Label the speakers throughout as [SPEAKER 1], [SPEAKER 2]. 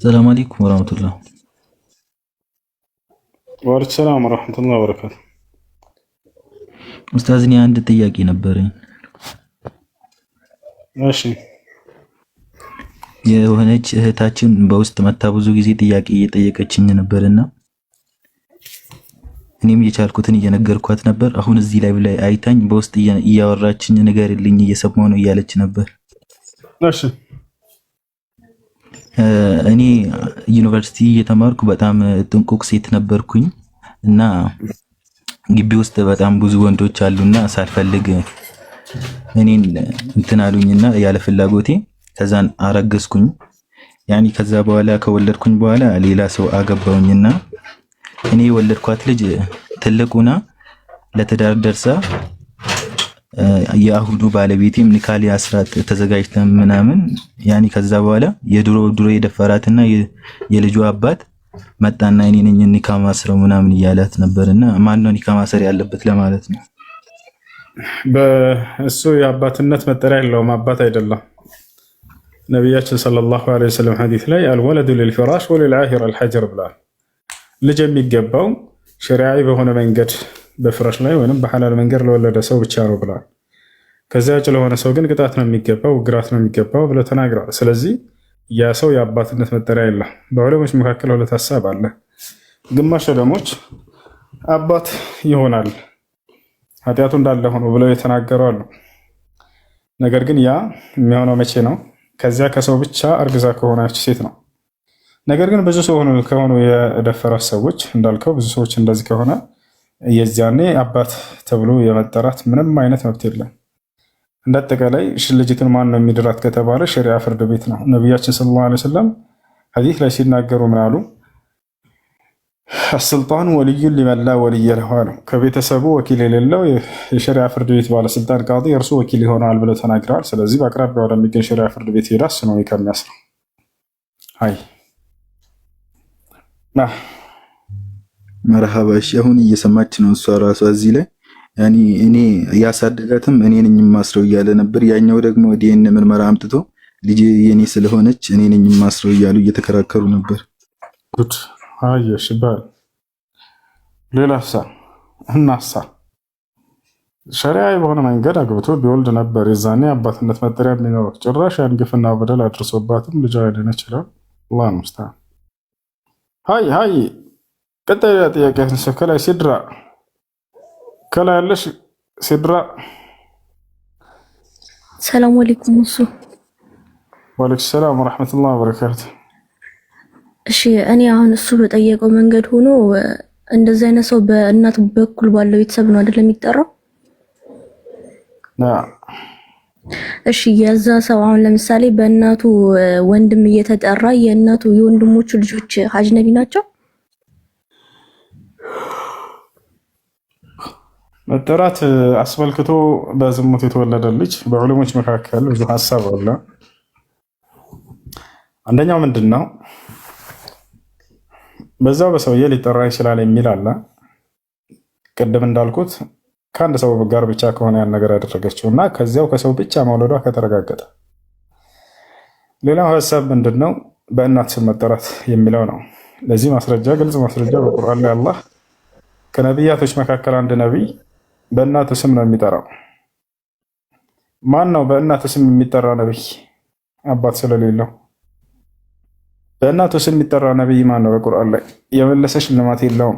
[SPEAKER 1] ሰላም አለይኩም ወራህመቱላህ።
[SPEAKER 2] ወአለይኩም ሰላም ወራህመቱላሂ ወበረካቱ።
[SPEAKER 1] ኡስታዝ እኔ አንድ ጥያቄ ነበረኝ።
[SPEAKER 2] እሺ
[SPEAKER 1] የሆነች እህታችን በውስጥ መታ ብዙ ጊዜ ጥያቄ እየጠየቀችኝ ነበርና እኔም የቻልኩትን እየነገርኳት ነበር። አሁን እዚህ ላይ አይታኝ በውስጥ እያወራችኝ ንገርልኝ እየሰማሁ ነው እያለች ነበር።
[SPEAKER 2] እሺ
[SPEAKER 1] እኔ ዩኒቨርሲቲ እየተማርኩ በጣም ጥንቁቅ ሴት ነበርኩኝ እና ግቢ ውስጥ በጣም ብዙ ወንዶች አሉና ሳልፈልግ እኔን እንትን አሉኝና ያለ ፍላጎቴ ከዛን አረገዝኩኝ። ያኒ ከዛ በኋላ ከወለድኩኝ በኋላ ሌላ ሰው አገባውኝና እኔ የወለድኳት ልጅ ትልቁና ለትዳር ደርሳ የአሁኑ ባለቤቴም ኒካሊ አስራት ተዘጋጅተን ምናምን ያኒ ከዛ በኋላ የድሮ የደፈራትና የልጁ አባት መጣና እኔ ነኝ ኒካ ማስረው ምናምን እያላት ነበርና ማን ነው ኒካ ማሰር ያለበት ለማለት ነው።
[SPEAKER 2] በእሱ የአባትነት መጠሪያ የለውም፣ አባት አይደለም። ነቢያችን ሰለላሁ ዐለይሂ ወሰለም ሐዲስ ላይ አልወለዱ ሊልፊራሽ ወሊልዓሂር አልሐጀር ብለዋል። ልጅ የሚገባው ሸሪዓዊ በሆነ መንገድ በፍራሽ ላይ ወይም በሐላል መንገድ ለወለደ ሰው ብቻ ነው ብለዋል። ከዚያ ውጭ ለሆነ ሰው ግን ቅጣት ነው የሚገባው፣ ግራት ነው የሚገባው ብለው ተናግረዋል። ስለዚህ ያ ሰው የአባትነት መጠሪያ የለም። በዑለሞች መካከል ሁለት ሀሳብ አለ። ግማሽ ዑለሞች አባት ይሆናል ኃጢአቱ እንዳለ ሆኖ ብለው የተናገሩ አሉ። ነገር ግን ያ የሚሆነው መቼ ነው? ከዚያ ከሰው ብቻ እርግዛ ከሆነች ሴት ነው። ነገር ግን ብዙ ሰው ከሆኑ የደፈራት ሰዎች እንዳልከው ብዙ ሰዎች እንደዚህ ከሆነ የዚያኔ አባት ተብሎ የመጠራት ምንም አይነት መብት የለም። እንዳጠቃላይ ልጅትን ማን ነው የሚድራት ከተባለ ሸሪዓ ፍርድ ቤት ነው። ነቢያችን ሰለላሁ ዐለይሂ ወሰለም ሐዲስ ላይ ሲናገሩ ምን አሉ? አስልጣን ወልዩን ሊመን ላ ወልየ ለሁ አሉ። ከቤተሰቡ ወኪል የሌለው የሸሪዓ ፍርድ ቤት ባለስልጣን ቃዲ እርሱ ወኪል ይሆናል ብለው ተናግረዋል። ስለዚህ በአቅራቢያ ወደሚገኝ ሸሪዓ ፍርድ ቤት ሄዳ እሱ ነው ከሚያስረው። አይ
[SPEAKER 1] መርሃባ። እሺ አሁን እየሰማች ነው እሷ ራሷ እዚህ ላይ ያኒ እኔ ያሳደጋትም እኔ ነኝ የማስረው እያለ ነበር። ያኛው ደግሞ ዲኤንኤ ምርመራ አምጥቶ ልጅ የኔ ስለሆነች እኔ ነኝ የማስረው እያሉ እየተከራከሩ ነበር።
[SPEAKER 2] ጉድ አየሽ ባል ሌላሳ እናሳ ሸሪዓዊ በሆነ መንገድ አግብቶ ቢወልድ ነበር የዛኔ አባትነት መጠሪያ የሚኖረው። ጭራሽ ያን ግፍና በደል አድርሶባትም ልጅ አይደነ ይችላል። አላህ ሙስታን። ሃይ ቀጣይ ጥያቄ ከላይ ሲድራ ከላይ ያለሽ ሲድራ።
[SPEAKER 3] ሰላም አለይኩም እሱ።
[SPEAKER 2] ወአለይኩም ሰላም ወራህመቱላሂ ወበረካቱ።
[SPEAKER 3] እሺ እኔ አሁን እሱ በጠየቀው መንገድ ሆኖ እንደዚህ አይነት ሰው በእናት በኩል ባለው ቤተሰብ ነው አይደል የሚጠራው? እሺ የዛ ሰው አሁን ለምሳሌ በእናቱ ወንድም እየተጠራ የእናቱ የወንድሞቹ ልጆች አጅነቢ ናቸው?
[SPEAKER 2] መጠራት አስመልክቶ በዝሙት የተወለደ ልጅ በዑለሞች መካከል ብዙ ሀሳብ አለ። አንደኛው ምንድን ነው? በዛው በሰውዬ ሊጠራ ይችላል የሚል አለ። ቅድም እንዳልኩት ከአንድ ሰው ጋር ብቻ ከሆነ ያን ነገር ያደረገችው እና ከዚያው ከሰው ብቻ መውለዷ ከተረጋገጠ። ሌላው ሀሳብ ምንድን ነው? በእናት ስም መጠራት የሚለው ነው። ለዚህ ማስረጃ ግልጽ ማስረጃ በቁርአን ላይ አላህ ከነቢያቶች መካከል አንድ ነቢይ በእናቱ ስም ነው የሚጠራው። ማን ነው በእናቱ ስም የሚጠራ ነቢይ? አባት ስለሌለው በእናቱ ስም የሚጠራ ነቢይ ማን ነው? በቁርአን ላይ የመለሰ ሽልማት የለውም፣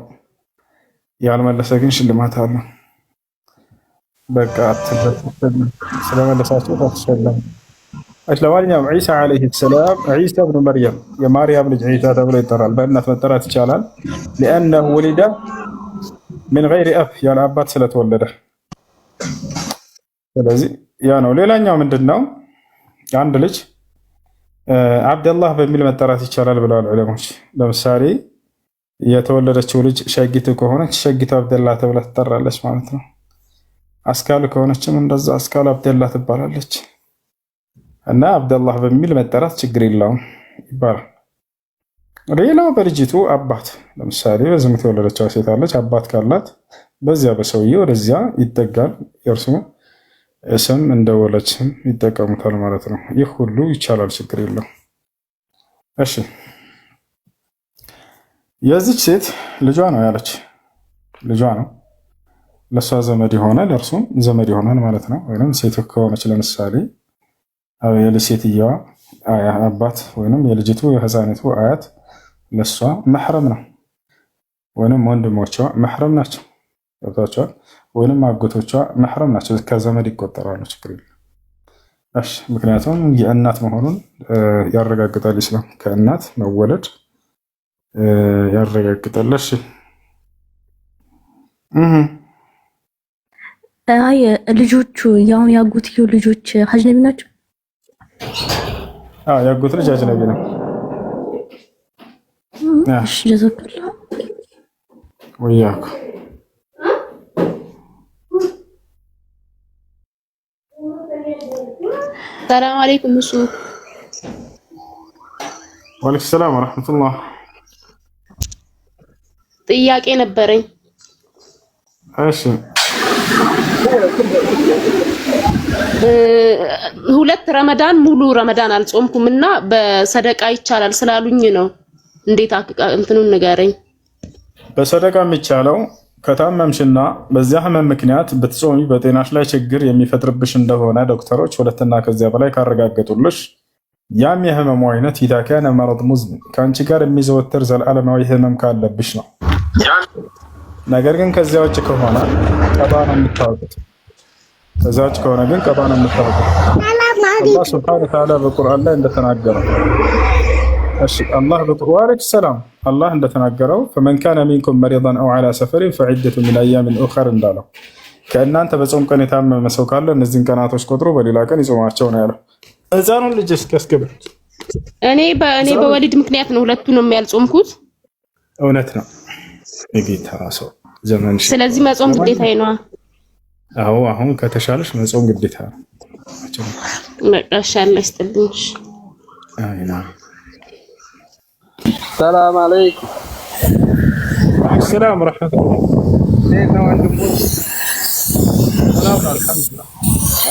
[SPEAKER 2] ያልመለሰ ግን ሽልማት አለው። በቃ ስለመለሳቸው ታትሸለም። ለማንኛውም ዒሳ ዓለይሂ ሰላም ዒሳ ብኑ መርየም የማርያም ልጅ ዒሳ ተብሎ ይጠራል። በእናት መጠራት ይቻላል። ሊአነሁ ወሊደ ምን ገይሪ አብ ያለ አባት ስለተወለደ። ስለዚህ ያ ነው። ሌላኛው ምንድን ነው? አንድ ልጅ አብደላህ በሚል መጠራት ይቻላል ብለዋል ዑለሞች። ለምሳሌ የተወለደችው ልጅ ሸጊቱ ከሆነች ሸጊቱ አብደላህ ተብላ ትጠራለች ማለት ነው። አስካሉ ከሆነችም እንደዛ አስካሉ አብደላህ ትባላለች። እና አብደላህ በሚል መጠራት ችግር የለውም ይባላል። ሌላው በልጅቱ አባት፣ ለምሳሌ በዝሙት የወለደችው ሴት አለች። አባት ካላት በዚያ በሰውዬ ወደዚያ ይጠጋል። የእርሱ ስም እንደወለች ስም ይጠቀሙታል ማለት ነው። ይህ ሁሉ ይቻላል፣ ችግር የለው። እሺ የዚች ሴት ልጇ ነው ያለች ልጇ ነው ለሷ ዘመድ የሆነ ለእርሱም ዘመድ ይሆናል ማለት ነው። ወይንም ሴት ከሆነች ለምሳሌ የልጅ ሴትየዋ አባት ወይንም የልጅቱ የህፃኒቱ አያት ለሷ መሕረም ነው። ወይንም ወንድሞቿ መሕረም ናቸው። ገብቷቸዋል። ወይንም አጎቶቿ መሕረም ናቸው። ከዘመድ ይቆጠራሉ። ችግር የለም። እሺ፣ ምክንያቱም የእናት መሆኑን ያረጋግጣል። ኢስላም ከእናት መወለድ ያረጋግጣል። እሺ
[SPEAKER 3] አይ ልጆቹ ያውን ያጎትየው ልጆች አጅነቢ ናቸው።
[SPEAKER 2] ያጎት ልጅ አጅነቢ ነው።
[SPEAKER 3] እሺ ጀዛከላ
[SPEAKER 2] ወያኩ
[SPEAKER 4] ሰላም አለይኩም። እሱ
[SPEAKER 2] ወአለይኩም ሰላም ወራህመቱላህ።
[SPEAKER 4] ጥያቄ ነበረኝ።
[SPEAKER 2] እሺ
[SPEAKER 4] ሁለት ረመዳን ሙሉ ረመዳን አልጾምኩም እና በሰደቃ ይቻላል ስላሉኝ ነው። እንዴት እንትኑን ንገረኝ።
[SPEAKER 2] በሰደቃ የሚቻለው ከታመምሽና በዚያ ህመም ምክንያት ብትጾሚ በጤናሽ ላይ ችግር የሚፈጥርብሽ እንደሆነ ዶክተሮች ሁለትና ከዚያ በላይ ካረጋገጡልሽ ያም የህመሙ አይነት ኢዛ ካነ መረድ ሙዝሚን ከአንቺ ጋር የሚዘወትር ዘላለማዊ ህመም ካለብሽ ነው። ነገር ግን ከዚያ ውጭ ከሆነ ቀጣ ነው የምታወቁት። ከዚያ ውጭ ከሆነ ግን ቀጣ ነው የምታወቁት። አላህ ሱብሓነሁ ወተዓላ በቁርአን ላይ እንደተናገረው ወአለይኩም ሰላም አላህ እንደተናገረው ፈመን ካነ ሚንኩም መሪዳን አው ዐላ ሰፈሪን ፈዒደቱ ሚን አያሚን ኡኸር እንዳለው ከእናንተ በጾም ቀን የታመመ ሰው ካለ እነዚህን ቀናቶች ቆጥሮ በሌላ ቀን ይጾማቸው ነው ያለው። ህፃኑን ልጅ እስኪያስገብል
[SPEAKER 4] እኔ በወሊድ ምክንያት ነው ሁለቱንም ያልጾምኩት።
[SPEAKER 2] እውነት ነው የጌታ ሰው ዘመን።
[SPEAKER 4] ስለዚህ መጾም ግዴታዬ ነው።
[SPEAKER 2] አዎ አሁን ከተሻለሽ መጾም ግዴታ ነው።
[SPEAKER 4] መቀሻለ ይስጥልኝ።
[SPEAKER 2] አይና
[SPEAKER 5] ሰላም አለይኩም።
[SPEAKER 2] ሰላም ወራህመቱላህ።
[SPEAKER 5] እንዴት ነው ወንድሞች?
[SPEAKER 2] ሰላም አልሐምዱሊላህ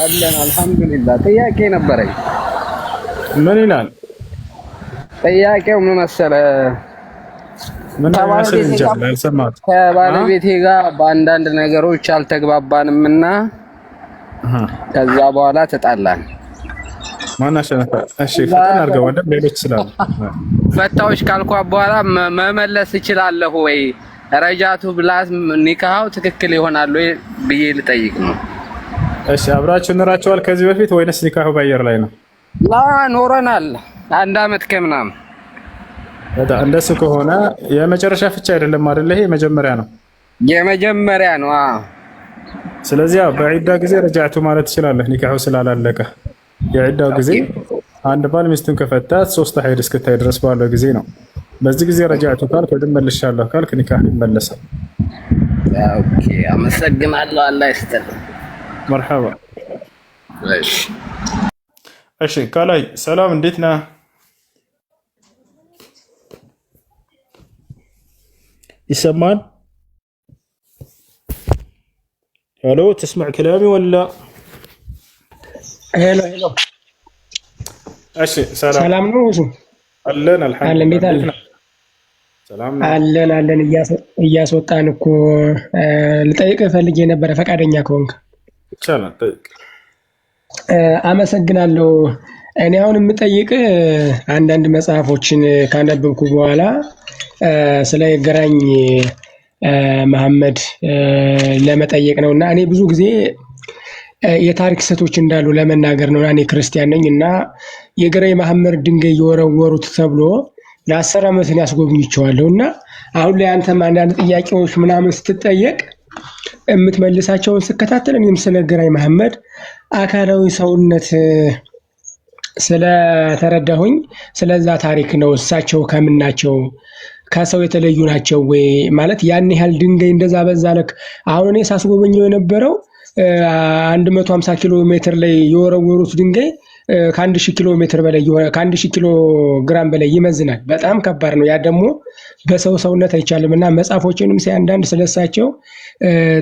[SPEAKER 5] አለን አልሐምዱሊላህ። ጥያቄ ነበረኝ።
[SPEAKER 2] ምን ይላል
[SPEAKER 5] ጥያቄው? ምን መሰለህ? ከባለቤቴ ጋር በአንዳንድ ነገሮች አልተግባባንምና ከዛ በኋላ ተጣላን።
[SPEAKER 2] ማናሸነፈ? እሺ ፈተና አድርገው ወንድም ሌሎች ስላሉ
[SPEAKER 5] ፈታዎች ካልኳ በኋላ መመለስ እችላለሁ ወይ? ረጃቱ ብላት ኒካው ትክክል ይሆናል ወይ ብዬ ልጠይቅ ነው።
[SPEAKER 2] እሺ አብራችሁ ኖራችኋል ከዚህ በፊት ወይንስ ኒካው በአየር ላይ ነው?
[SPEAKER 5] ኖረናል 1 አመት ከምናምን።
[SPEAKER 2] በጣም እንደሱ ከሆነ የመጨረሻ ፍቻ አይደለም አይደል? ይሄ የመጀመሪያ ነው።
[SPEAKER 5] የመጀመሪያ ነው።
[SPEAKER 2] ስለዚህ በዒዳ ጊዜ ረጃቱ ማለት ትችላለህ። ኒካው ስላላለቀ የዒዳው ጊዜ አንድ ባል ሚስቱን ከፈታት 3 ሀይድ እስክታይ ድረስ ባለው ጊዜ ነው። በዚህ ጊዜ ረጃቱ ካልክ ወደ መልሻለሁ ካልክ ኒካህ ይመለሳል።
[SPEAKER 5] ኦኬ አመሰግናለሁ። አላህ ይስጥልኝ።
[SPEAKER 2] መርሐባ። እሺ ከላይ ሰላም እንዴት ነህ? ይሰማል? ሄሎ تسمع كلامي ولا؟
[SPEAKER 6] ሄሎ
[SPEAKER 2] እሺ ሰላም
[SPEAKER 6] ነው እሱ
[SPEAKER 2] አለን አልሐምዱሊላህ። ሰላም
[SPEAKER 6] አለን እያስወጣን እኮ ልጠይቅህ ፈልጌ ነበረ ፈቃደኛ ከሆንክ
[SPEAKER 2] ይቻላል ጠይቅ።
[SPEAKER 6] አመሰግናለሁ። እኔ አሁን የምጠይቅህ አንዳንድ መጽሐፎችን ካነበብኩ በኋላ ስለ ግራኝ መሐመድ ለመጠየቅ ነውና እኔ ብዙ ጊዜ የታሪክ ስህተቶች እንዳሉ ለመናገር ነው። እኔ ክርስቲያን ነኝ እና የግራኝ መሐመድ ድንጋይ የወረወሩት ተብሎ ለ10 ዓመት ያስጎብኝቸዋለሁ እና አሁን ላይ አንተም አንዳንድ ጥያቄዎች ምናምን ስትጠየቅ የምትመልሳቸውን ስከታተል እኔም ስለ ግራኝ መሐመድ አካላዊ ሰውነት ስለተረዳሁኝ ስለዛ ታሪክ ነው። እሳቸው ከምናቸው ከሰው የተለዩ ናቸው ወይ ማለት ያን ያህል ድንጋይ እንደዛ በዛ ለክ አሁን እኔ ሳስጎበኘው የነበረው 150 ኪሎ ሜትር ላይ የወረወሩት ድንጋይ ከ1000 ኪሎ ሜትር በላይ ከ1000 ኪሎ ግራም በላይ ይመዝናል። በጣም ከባድ ነው። ያ ደግሞ በሰው ሰውነት አይቻልምና መጽሐፎችንም አንዳንድ ስለሳቸው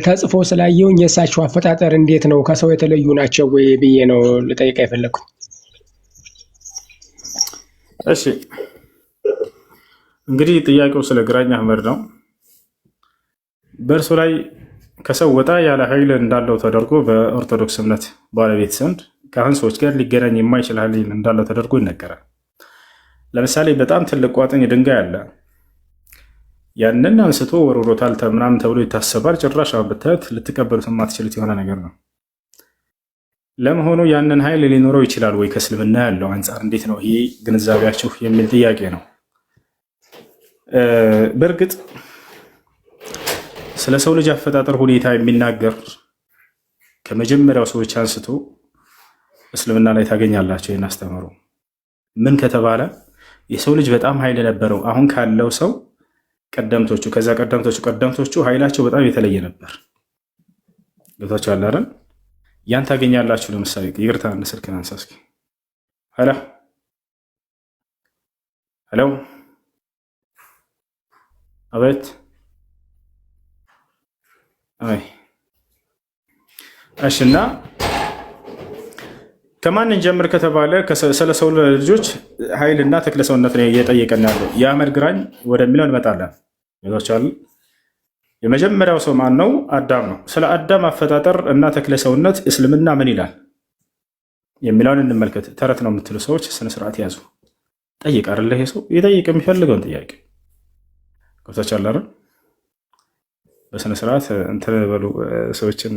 [SPEAKER 6] ተጽፎ ስላየውኝ የሳቸው አፈጣጠር እንዴት ነው ከሰው የተለዩ ናቸው ወይ ብዬ ነው ልጠይቅ የፈለኩት።
[SPEAKER 2] እሺ እንግዲህ ጥያቄው ስለ ግራኝ አህመድ ነው። በእርሱ ላይ ከሰው ወጣ ያለ ኃይል እንዳለው ተደርጎ በኦርቶዶክስ እምነት ባለቤት ዘንድ ካህን ሰዎች ጋር ሊገናኝ የማይችል ኃይል እንዳለው ተደርጎ ይነገራል። ለምሳሌ በጣም ትልቅ ቋጥኝ ድንጋይ አለ። ያንን አንስቶ ወርውሮታል ምናምን ተብሎ ይታሰባል። ጭራሽ ብታዩት ልትቀበሉት የማትችሉት የሆነ ነገር ነው። ለመሆኑ ያንን ኃይል ሊኖረው ይችላል ወይ? ከእስልምና ያለው አንጻር እንዴት ነው ይሄ ግንዛቤያችሁ የሚል ጥያቄ ነው። በእርግጥ ስለ ሰው ልጅ አፈጣጠር ሁኔታ የሚናገር ከመጀመሪያው ሰዎች አንስቶ እስልምና ላይ ታገኛላቸው። ይህን አስተምሮ ምን ከተባለ የሰው ልጅ በጣም ኃይል ነበረው። አሁን ካለው ሰው ቀደምቶቹ ከዛ ቀደምቶቹ ኃይላቸው በጣም የተለየ ነበር። ገብታችሁ አለ አይደል? ያን ታገኛላችሁ። ለምሳሌ ይቅርታ አንድ ስልክ አንሳ እስኪ። ሄሎ ሄሎ፣ አቤት። አይ እሺና ከማን እንጀምር ከተባለ ስለ ሰው ልጆች ኃይልና ተክለሰውነት ነው እየጠየቀን ያለው። የአህመድ ግራኝ ወደሚለው እንመጣለን። ይዟቻል። የመጀመሪያው ሰው ማን ነው? አዳም ነው። ስለ አዳም አፈጣጠር እና ተክለሰውነት እስልምና ምን ይላል የሚለውን እንመልከት። ተረት ነው የምትሉ ሰዎች ስነ ስርዓት ያዙ። ጠይቅ አይደለ? ይሄ ሰው ይጠይቅ የሚፈልገውን ጥያቄ ገብታችኋል አይደል? በስነ ስርዓት እንትን በሉ ሰዎችን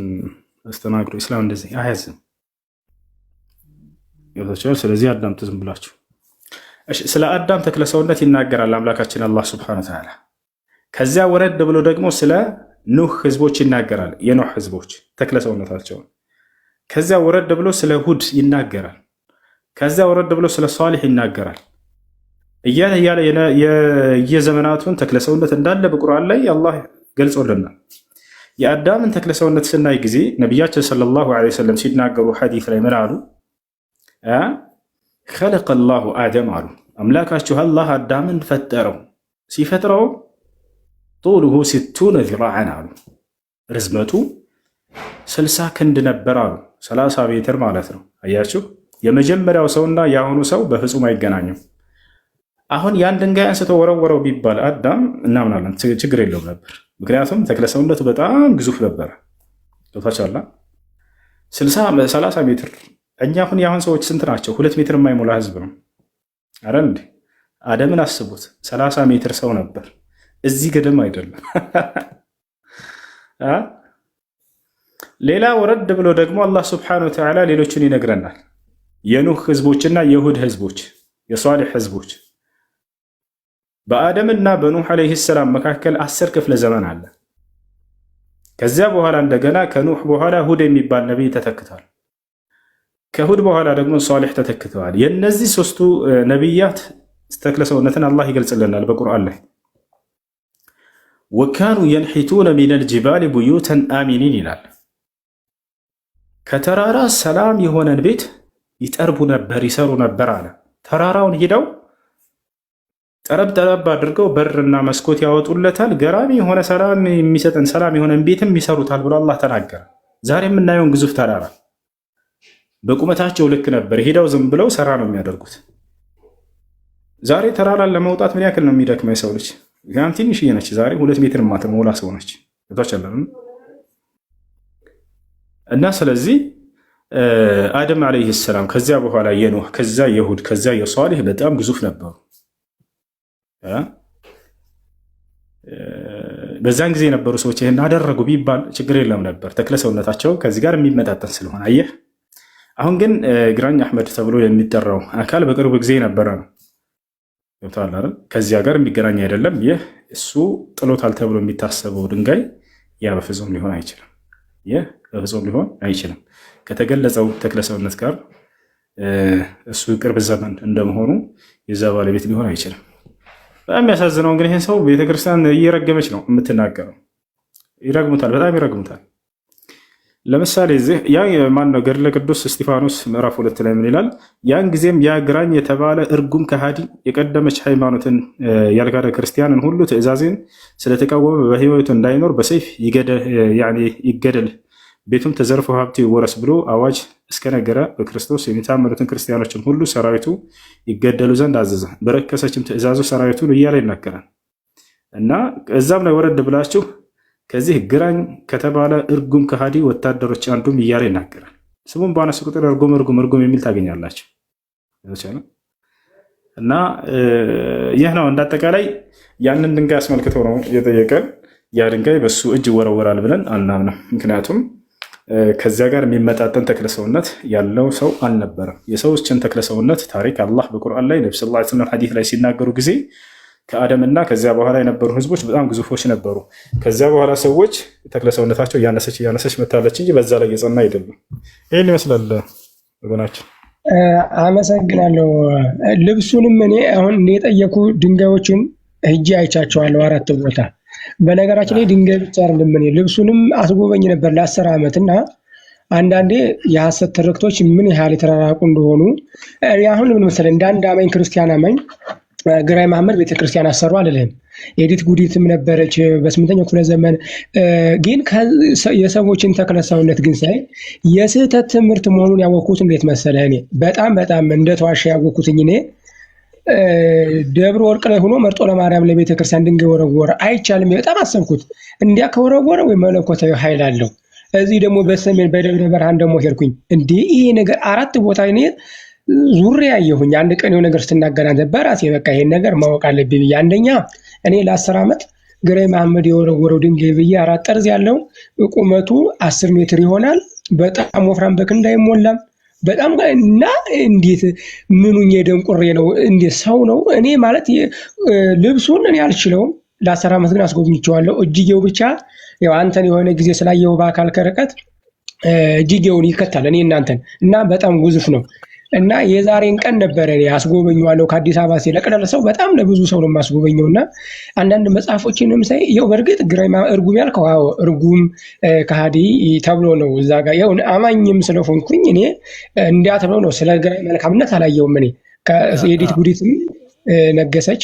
[SPEAKER 2] አስተናግዱ። ኢስላም እንደዚህ አያዝም። ገብታችኋል? ስለዚህ አዳምጡ ዝም ብላችሁ። እሺ፣ ስለ አዳም ተክለሰውነት ይናገራል አምላካችን አላህ ሱብሓነሁ ወተዓላ። ከዚያ ወረድ ብሎ ደግሞ ስለ ኑህ ህዝቦች ይናገራል፣ የኑህ ህዝቦች ተክለሰውነታቸውን። ከዚያ ወረድ ብሎ ስለ ሁድ ይናገራል። ከዚያ ወረድ ብሎ ስለ ሷሊህ ይናገራል። እያለ የየዘመናቱን ተክለሰውነት እንዳለ በቁርአን ላይ አላህ ገልጾልናል። የአዳምን ተክለሰውነት ስናይ ጊዜ ነቢያችን ሰለላሁ ዐለይሂ ወሰለም ሲናገሩ ሐዲስ ላይ ምን አሉ? ኸለቀ ላሁ አደም አሉ። አምላካችሁ አላህ አዳምን ፈጠረው። ሲፈጥረው ጡሉሁ ሲቱነ ዚራዐን አሉ። ርዝመቱ 60 ክንድ ነበር አሉ። 30 ሜትር ማለት ነው። አያችሁ፣ የመጀመሪያው ሰውና የአሁኑ ሰው በፍጹም አይገናኙም። አሁን ያን ድንጋይ አንስቶ ወረወረው ቢባል አዳም እናምናለን፣ ችግር የለውም ነበር። ምክንያቱም ተክለሰውነቱ በጣም ግዙፍ ነበረ። ቶታቻላ 30 ሜትር። እኛ አሁን የአሁን ሰዎች ስንት ናቸው? 2 ሜትር የማይሞላ ህዝብ ነው። አረ እንዴ! አደምን አስቡት፣ 30 ሜትር ሰው ነበር። እዚህ ገደም አይደለም። ሌላ ወረድ ብሎ ደግሞ አላህ ስብሐነሁ ወተዓላ ሌሎችን ይነግረናል። የኑህ ህዝቦችና የሁድ ህዝቦች፣ የሷሊህ ህዝቦች። በአደምና በኑህ ዓለይሂ ሰላም መካከል 10 ክፍለ ዘመን አለ። ከዚያ በኋላ እንደገና ከኑህ በኋላ ሁድ የሚባል ነቢይ ተተክቷል። ከሁድ በኋላ ደግሞ ሷሊህ ተተክተዋል። የእነዚህ ሶስቱ ነቢያት ተክለሰውነትን አላህ ይገልጽልናል በቁርአን ላይ። ወካኑ የንሒቱነ ሚነል ጅባሊ ቡዩተን አሚኒን ይላል። ከተራራ ሰላም የሆነን ቤት ይጠርቡ ነበር፣ ይሰሩ ነበር አለ። ተራራውን ሂደው ጠረብ አድርገው በርና መስኮት ያወጡለታል። ገራሚ የሆነ ሰላም የሚሰጠን ሰላም የሆነን ቤትም ይሰሩታል ብሎ አላህ ተናገረ። ዛሬ የምናየውን ግዙፍ ተራራ በቁመታቸው ልክ ነበር፣ ሄደው ዝም ብለው ሰራ ነው የሚያደርጉት። ዛሬ ተራራን ለመውጣት ምን ያክል ነው የሚደክመው የሰው ልጅ? ጋም ትንሽዬ ነች። ዛሬ 2 ሜትር ማትሞላ ሰው ነች። እና ስለዚህ አደም ዓለይሂ ሰላም፣ ከዚያ በኋላ የኑህ፣ ከዚያ የሁድ፣ ከዚያ የሷሊህ በጣም ግዙፍ ነበሩ። በዛን ጊዜ የነበሩ ሰዎች ይህን አደረጉ ቢባል ችግር የለም ነበር፣ ተክለሰውነታቸው ከዚህ ጋር የሚመጣጠን ስለሆነ። አየህ፣ አሁን ግን ግራኝ አህመድ ተብሎ የሚጠራው አካል በቅርብ ጊዜ ነበረ ነው። ገብቶሃል አይደል? ከዚያ ጋር የሚገናኝ አይደለም። ይህ እሱ ጥሎታል ተብሎ የሚታሰበው ድንጋይ ያ በፍጹም ሊሆን አይችልም። ይህ በፍጹም ሊሆን አይችልም። ከተገለጸው ተክለሰውነት ጋር እሱ ቅርብ ዘመን እንደመሆኑ የዛ ባለቤት ሊሆን አይችልም። በጣም የሚያሳዝነው እንግዲህ ይህን ሰው ቤተክርስቲያን እየረገመች ነው የምትናገረው። ይረግሙታል፣ በጣም ይረግሙታል። ለምሳሌ እዚህ ያ ማነው ገድለ ቅዱስ እስጢፋኖስ ምዕራፍ 2 ላይ ምን ይላል? ያን ጊዜም ያ ግራኝ የተባለ እርጉም ከሃዲ የቀደመች ሃይማኖትን ያልካደ ክርስቲያንን ሁሉ ትእዛዜን ስለተቃወመ በሕይወቱ እንዳይኖር በሰይፍ ይገደል ቤቱም ተዘርፎ ሀብቱ ይወረስ ብሎ አዋጅ እስከነገረ በክርስቶስ የሚታመኑትን ክርስቲያኖችን ሁሉ ሰራዊቱ ይገደሉ ዘንድ አዘዘ። በረከሰችም ትእዛዙ ሰራዊቱን እያለ ይናገራል እና እዛም ላይ ወረድ ብላችሁ ከዚህ ግራኝ ከተባለ እርጉም ከሃዲ ወታደሮች አንዱም እያለ ይናገራል። ስሙን ባነሱ ቁጥር እርጉም የሚል ታገኛላችሁ። እና ይህ ነው እንዳጠቃላይ ያንን ድንጋይ አስመልክቶ ነው የጠየቀን። ያ ድንጋይ በሱ እጅ ይወረወራል ብለን አናምንም። ምክንያቱም ከዚያ ጋር የሚመጣጠን ተክለሰውነት ያለው ሰው አልነበረም። የሰዎችን ተክለሰውነት ታሪክ አላህ በቁርአን ላይ ነብዩ ሰለላሁ ዐለይሂ ወሰለም ሐዲስ ላይ ሲናገሩ ጊዜ ከአደምና ከዚያ በኋላ የነበሩ ህዝቦች በጣም ግዙፎች ነበሩ። ከዚያ በኋላ ሰዎች ተክለሰውነታቸው እያነሰች መታለች እንጂ በዛ ላይ የጸና አይደለም። ይህን ይመስላል ወገናችን።
[SPEAKER 6] አመሰግናለሁ። ልብሱንም እኔ አሁን የጠየኩ ድንጋዮችን ሂጄ አይቻቸዋለሁ 4 ቦታ። በነገራችን ላይ ድንጋይ ብቻ አይደለም እኔ ልብሱንም አስጎበኝ ነበር ለ10 ዓመት እና አንዳንዴ የሐሰት ትርክቶች ምን ያህል የተራራቁ እንደሆኑ አሁን ምን መሰለህ እንደ አንድ አማኝ ክርስቲያን አማኝ ግራኝ መሐመድ ቤተክርስቲያን አሰሩ አልልህም። ኤዲት ጉዲትም ነበረች በ8ኛው ክፍለ ዘመን። ግን የሰዎችን ተክለሰውነት ግን ሳይ የስህተት ትምህርት መሆኑን ያወቅኩት እንዴት መሰለህ እኔ በጣም እንደተዋሸ ያወቅኩትኝ እኔ ደብረ ወርቅ ላይ ሆኖ መርጦ ለማርያም ለቤተክርስቲያን ድንጋይ ወረወረ አይቻልም። በጣም አሰብኩት እንዲያ ከወረወረ ወይ መለኮታዊ ኃይል አለው። እዚህ ደግሞ በሰሜን በደብረ ብርሃን ደግሞ ሄድኩኝ እንዴ ይሄ ነገር 4 ቦታ እኔ ዙሪያ ያየሁኝ። አንድ ቀን የሆነ ነገር ስትናገር አንተ በራሴ በቃ ይሄን ነገር ማወቅ አለብኝ ብዬ አንደኛ እኔ ለ10 ዓመት ግራኝ መሐመድ የወረወረው ድንጋይ ብዬ 4 ጠርዝ ያለው ቁመቱ 10 ሜትር ይሆናል። በጣም ወፍራም በክንድ አይሞላም። በጣም እና እንዴት ምኑኝ የደንቁሬ ነው እንዴ ሰው ነው እኔ ማለት ልብሱን እኔ አልችለውም። ለ10 ዓመት ግን አስጎብኝቼዋለሁ። እጅጌው ብቻ ያው አንተን የሆነ ጊዜ ስላየው በአካል ከርቀት እጅጌውን ይከታል እኔ እናንተን እና በጣም ግዙፍ ነው። እና የዛሬን ቀን ነበር እኔ አስጎበኘዋለሁ ከአዲስ አበባ ሲለቀለለ ሰው በጣም ለብዙ ሰው ነው የማስጎበኘውና አንዳንድ መጽሐፎችንም ሳይ ይኸው በእርግጥ ግራኝ እርጉም ያልከው አዎ እርጉም ከሃዲ ተብሎ ነው እዛ ጋር ያው አማኝም ስለሆንኩኝ እኔ እንዲያ ተብሎ ነው። ስለ ግራኝ መልካምነት አላየውም እኔ ከኤዲት ጉዲትም ነገሰች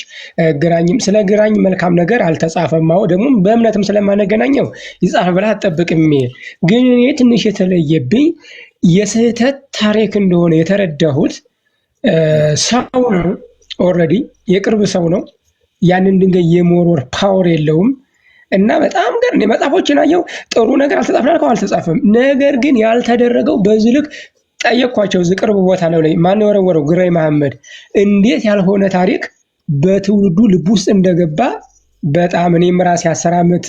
[SPEAKER 6] ግራኝም ስለ ግራኝ መልካም ነገር አልተጻፈም። አዎ ደግሞ በእምነትም ስለማነገናኘው ይጻፍ ብለህ አትጠብቅም። ግን እኔ ትንሽ የተለየብኝ የስህተት ታሪክ እንደሆነ የተረዳሁት ሰው ነው ኦልሬዲ የቅርብ ሰው ነው። ያንን ድንጋይ የመወርወር ፓወር የለውም እና በጣም ገር መጽሐፎችን አየው ጥሩ ነገር አልተጻፈም። ነገር ግን ያልተደረገው በዚህ ልክ ጠየቅኳቸው። ቅርብ ቦታ ነው ላይ ማን የወረወረው ግራኝ መሐመድ እንዴት ያልሆነ ታሪክ በትውልዱ ልብ ውስጥ እንደገባ በጣም እኔም ራሴ 10 ዓመት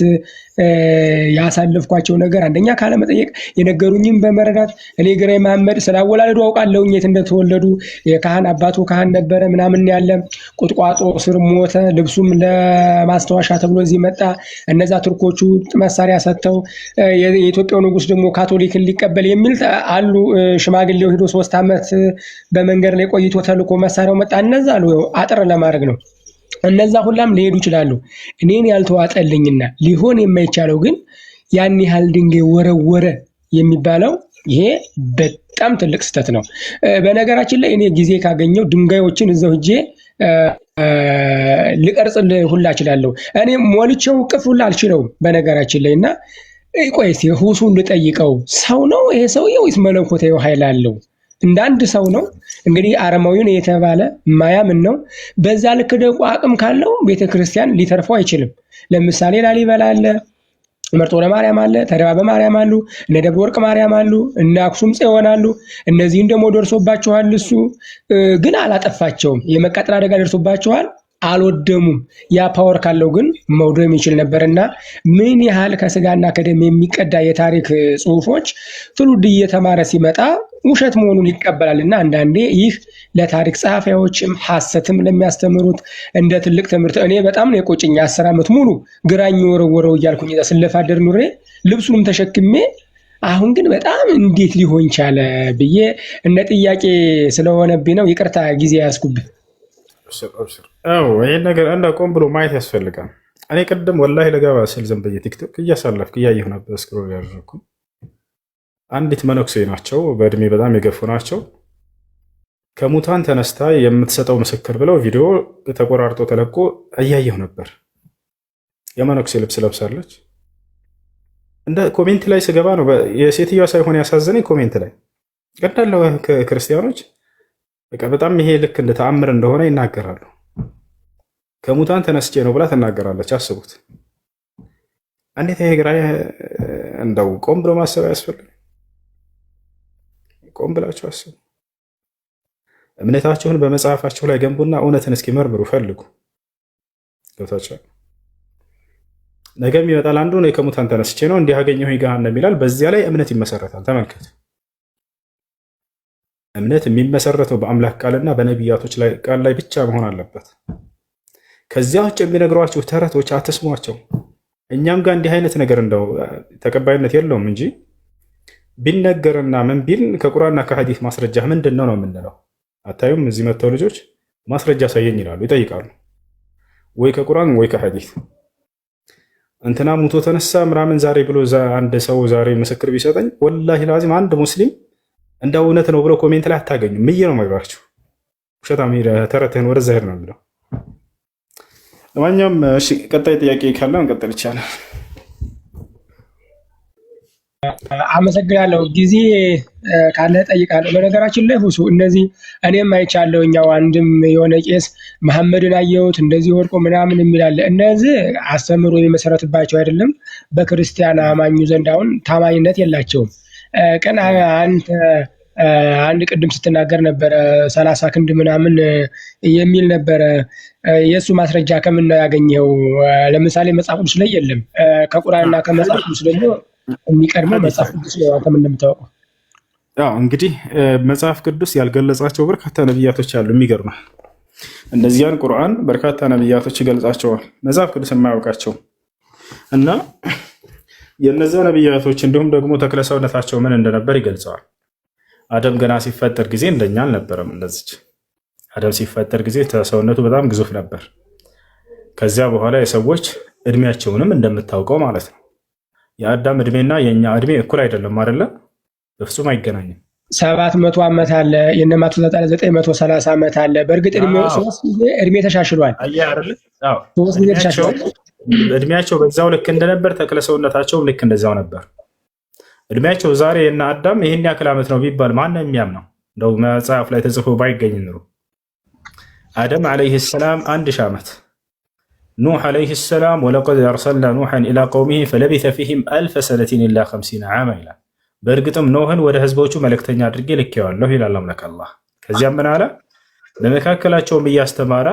[SPEAKER 6] ያሳለፍኳቸው ነገር አንደኛ ካለ መጠየቅ የነገሩኝም በመረዳት እኔ ግራኝ መሐመድ ስላወላለዱ አውቃለሁ የት እንደተወለዱ የካህን አባቱ ካህን ነበረ ምናምን ያለ ቁጥቋጦ ስር ሞተ። ልብሱም ለማስተዋሻ ተብሎ እዚህ መጣ። እነዛ ቱርኮቹ መሳሪያ ሰጥተው የኢትዮጵያው ንጉስ ደግሞ ካቶሊክን ሊቀበል የሚል አሉ። ሽማግሌው ሄዶ 3 ዓመት በመንገድ ላይ ቆይቶ ተልኮ መሳሪያው መጣ። እነዛ አሉ አጥር ለማድረግ ነው። እነዛ ሁላም ሊሄዱ ይችላሉ። እኔን ያልተዋጠልኝና ሊሆን የማይቻለው ግን ያን ያህል ድንጋይ ወረወረ የሚባለው ይሄ በጣም ትልቅ ስህተት ነው። በነገራችን ላይ እኔ ጊዜ ካገኘው ድንጋዮችን እዛው ሄጄ ልቀርጽልህ ሁላ እችላለሁ። እኔ ሞልቼው ቅፍ ሁላ አልችለውም በነገራችን ላይ እና ቆይስ ሁሱን ልጠይቀው ሰው ነው ይሄ ሰውዬ ወይስ መለኮታዊ ኃይል አለው? እንደ አንድ ሰው ነው እንግዲህ አረማዊውን የተባለ ማያምን ነው። በዛ ልክ ደግሞ አቅም ካለው ቤተክርስቲያን ሊተርፈው አይችልም። ለምሳሌ ላሊበላ አለ፣ መርጦ ለማርያም አለ፣ ተደባበ ማርያም አሉ፣ እነ ደብረ ወርቅ ማርያም አሉ፣ እነ አክሱም ጽዮን አሉ። እነዚህን ደግሞ ደርሶባቸዋል። እሱ ግን አላጠፋቸውም። የመቃጠል አደጋ ደርሶባቸዋል፣ አልወደሙም። ያ ፓወር ካለው ግን መውደም ይችል ነበርና ምን ያህል ከስጋና ከደም የሚቀዳ የታሪክ ጽሁፎች ትውልድ እየተማረ ሲመጣ ውሸት መሆኑን ይቀበላልና አንዳንዴ ይህ ለታሪክ ጸሐፊዎችም ሐሰትም ለሚያስተምሩት እንደ ትልቅ ትምህርት እኔ በጣም ነው የቆጨኝ። 10 ዓመት ሙሉ ግራኝ ወረወረው እያልኩኝ ስለፋደር ኑሬ ልብሱንም ተሸክሜ አሁን ግን በጣም እንዴት ሊሆን ቻለ ብዬ እነ ጥያቄ ስለሆነብኝ ነው። ይቅርታ ጊዜ ያስኩብህ።
[SPEAKER 2] ይሄን ነገር ቆም ብሎ ማየት ያስፈልጋል። እኔ ቅድም ወላሂ ለገባ ስል ዝም ብዬ ቲክቶክ እያሳለፍኩ እያየሁ ነበር፣ ስክሮል ያደረኩ አንዲት መነኩሴ ናቸው፣ በእድሜ በጣም የገፉ ናቸው። ከሙታን ተነስታ የምትሰጠው ምስክር ብለው ቪዲዮ ተቆራርጦ ተለቆ እያየሁ ነበር። የመነኩሴ ልብስ ለብሳለች እንደ ኮሜንት ላይ ስገባ ነው የሴትዮዋ ሳይሆን ያሳዘነኝ ኮሜንት ላይ ቀዳለው ክርስቲያኖች በቃ በጣም ይሄ ልክ እንደ ተአምር እንደሆነ ይናገራሉ። ከሙታን ተነስቼ ነው ብላ ትናገራለች። አስቡት እንዴት ይሄ ግራ እንደው ቆም ብሎ ማሰብ ያስፈልጋል። ቆም ብላችሁ አስቡ። እምነታችሁን በመጽሐፋችሁ ላይ ገንቡና እውነትን እስኪ መርምሩ፣ ፈልጉ። ገብታችኋል? ነገም ይመጣል አንዱ ነው ከሙታን ተነስቼ ነው እንዲህ አገኘሁ ገሃነም ይላል። በዚያ ላይ እምነት ይመሰረታል። ተመልከቱ። እምነት የሚመሰረተው በአምላክ ቃልና በነቢያቶች ቃል ላይ ብቻ መሆን አለበት። ከዚያ ውጭ የሚነግሯችሁ ተረቶች አትስሟቸው። እኛም ጋር እንዲህ አይነት ነገር እንደው ተቀባይነት የለውም እንጂ ቢነገርና ምን ቢል ከቁርአንና ከሐዲስ ማስረጃ ምንድን ነው የምንለው? አታዩም? እዚህ መጥተው ልጆች ማስረጃ ሳየኝ ይላሉ፣ ይጠይቃሉ። ወይ ከቁርአን ወይ ከሐዲስ እንትና ሙቶ ተነሳ ምናምን ዛሬ ብሎ አንድ ሰው ዛሬ ምስክር ቢሰጠኝ ወላሂ ላዚም አንድ ሙስሊም እንደ እውነት ነው ብሎ ኮሜንት ላይ አታገኙም። ምዬ ነው የማይባችሁ። ውሸታም ተረትህን ወደዛ ሄድ ነው የሚለው። ለማንኛውም እሺ፣ ቀጣይ ጥያቄ ካለ እንቀጥል ይቻላል።
[SPEAKER 6] አመሰግናለሁ። ጊዜ ካለ ጠይቃለሁ። በነገራችን ላይ ሁሱ እነዚህ እኔም አይቻለሁ። እኛው አንድም የሆነ ቄስ መሐመድን አየሁት እንደዚህ ወድቆ ምናምን የሚላለ እነዚህ አስተምሮ የሚመሰረትባቸው አይደለም። በክርስቲያን አማኙ ዘንድ አሁን ታማኝነት የላቸውም። ቀን አንድ ቅድም ስትናገር ነበረ 30 ክንድ ምናምን የሚል ነበረ። የእሱ ማስረጃ ከምን ነው ያገኘው? ለምሳሌ መጽሐፍ ቅዱስ ላይ የለም። ከቁርአንና ከመጽሐፍ ቅዱስ ደግሞ የሚቀድመው መጽሐፍ ቅዱስ ነው። አንተም እንደምታውቀው
[SPEAKER 2] እንግዲህ መጽሐፍ ቅዱስ ያልገለጻቸው በርካታ ነቢያቶች አሉ። የሚገርም እነዚያን ቁርአን በርካታ ነቢያቶች ይገልጻቸዋል፣ መጽሐፍ ቅዱስ የማያውቃቸው እና የነዚያ ነቢያቶች እንዲሁም ደግሞ ተክለሰውነታቸው ምን እንደነበር ይገልጸዋል። አደም ገና ሲፈጠር ጊዜ እንደኛ አልነበረም። እንደዚች አደም ሲፈጠር ጊዜ ሰውነቱ በጣም ግዙፍ ነበር። ከዚያ በኋላ የሰዎች እድሜያቸውንም እንደምታውቀው ማለት ነው። የአዳም እድሜና የእኛ እድሜ እኩል አይደለም አይደለ? በፍጹም አይገናኝም።
[SPEAKER 6] 700 ዓመት አለ፣ የነማቱ 930 ዓመት አለ። በእርግጥ ሶስት ጊዜ እድሜ ተሻሽሏል። ሶስት ጊዜ ተሻሽሏል። እድሜያቸው በዛው ልክ እንደነበር ተክለሰውነታቸው ልክ እንደዛው ነበር። እድሜያቸው ዛሬ እና አዳም ይህን ያክል ዓመት ነው ቢባል ማነው የሚያምነው? እንደው መጽሐፍ ላይ ተጽፎ ባይገኝ ኑሮ አደም ዓለይሂ ሰላም 1000 ዓመት፣ ኑህ ዓለይሂ ሰላም ወለቀድ አርሰልና ኑሐን ኢላ ቀውሚሂ ፈለቢተ ፊሂም 1000 ሰነቲን ኢላ 50 ዓማ ይላል። በእርግጥም ኖህን ወደ ህዝቦቹ መልእክተኛ አድርጌ ልኬዋለሁ ይላል አምላክ አላህ። ከዚያም ምን አለ? በመካከላቸውም እያስተማረ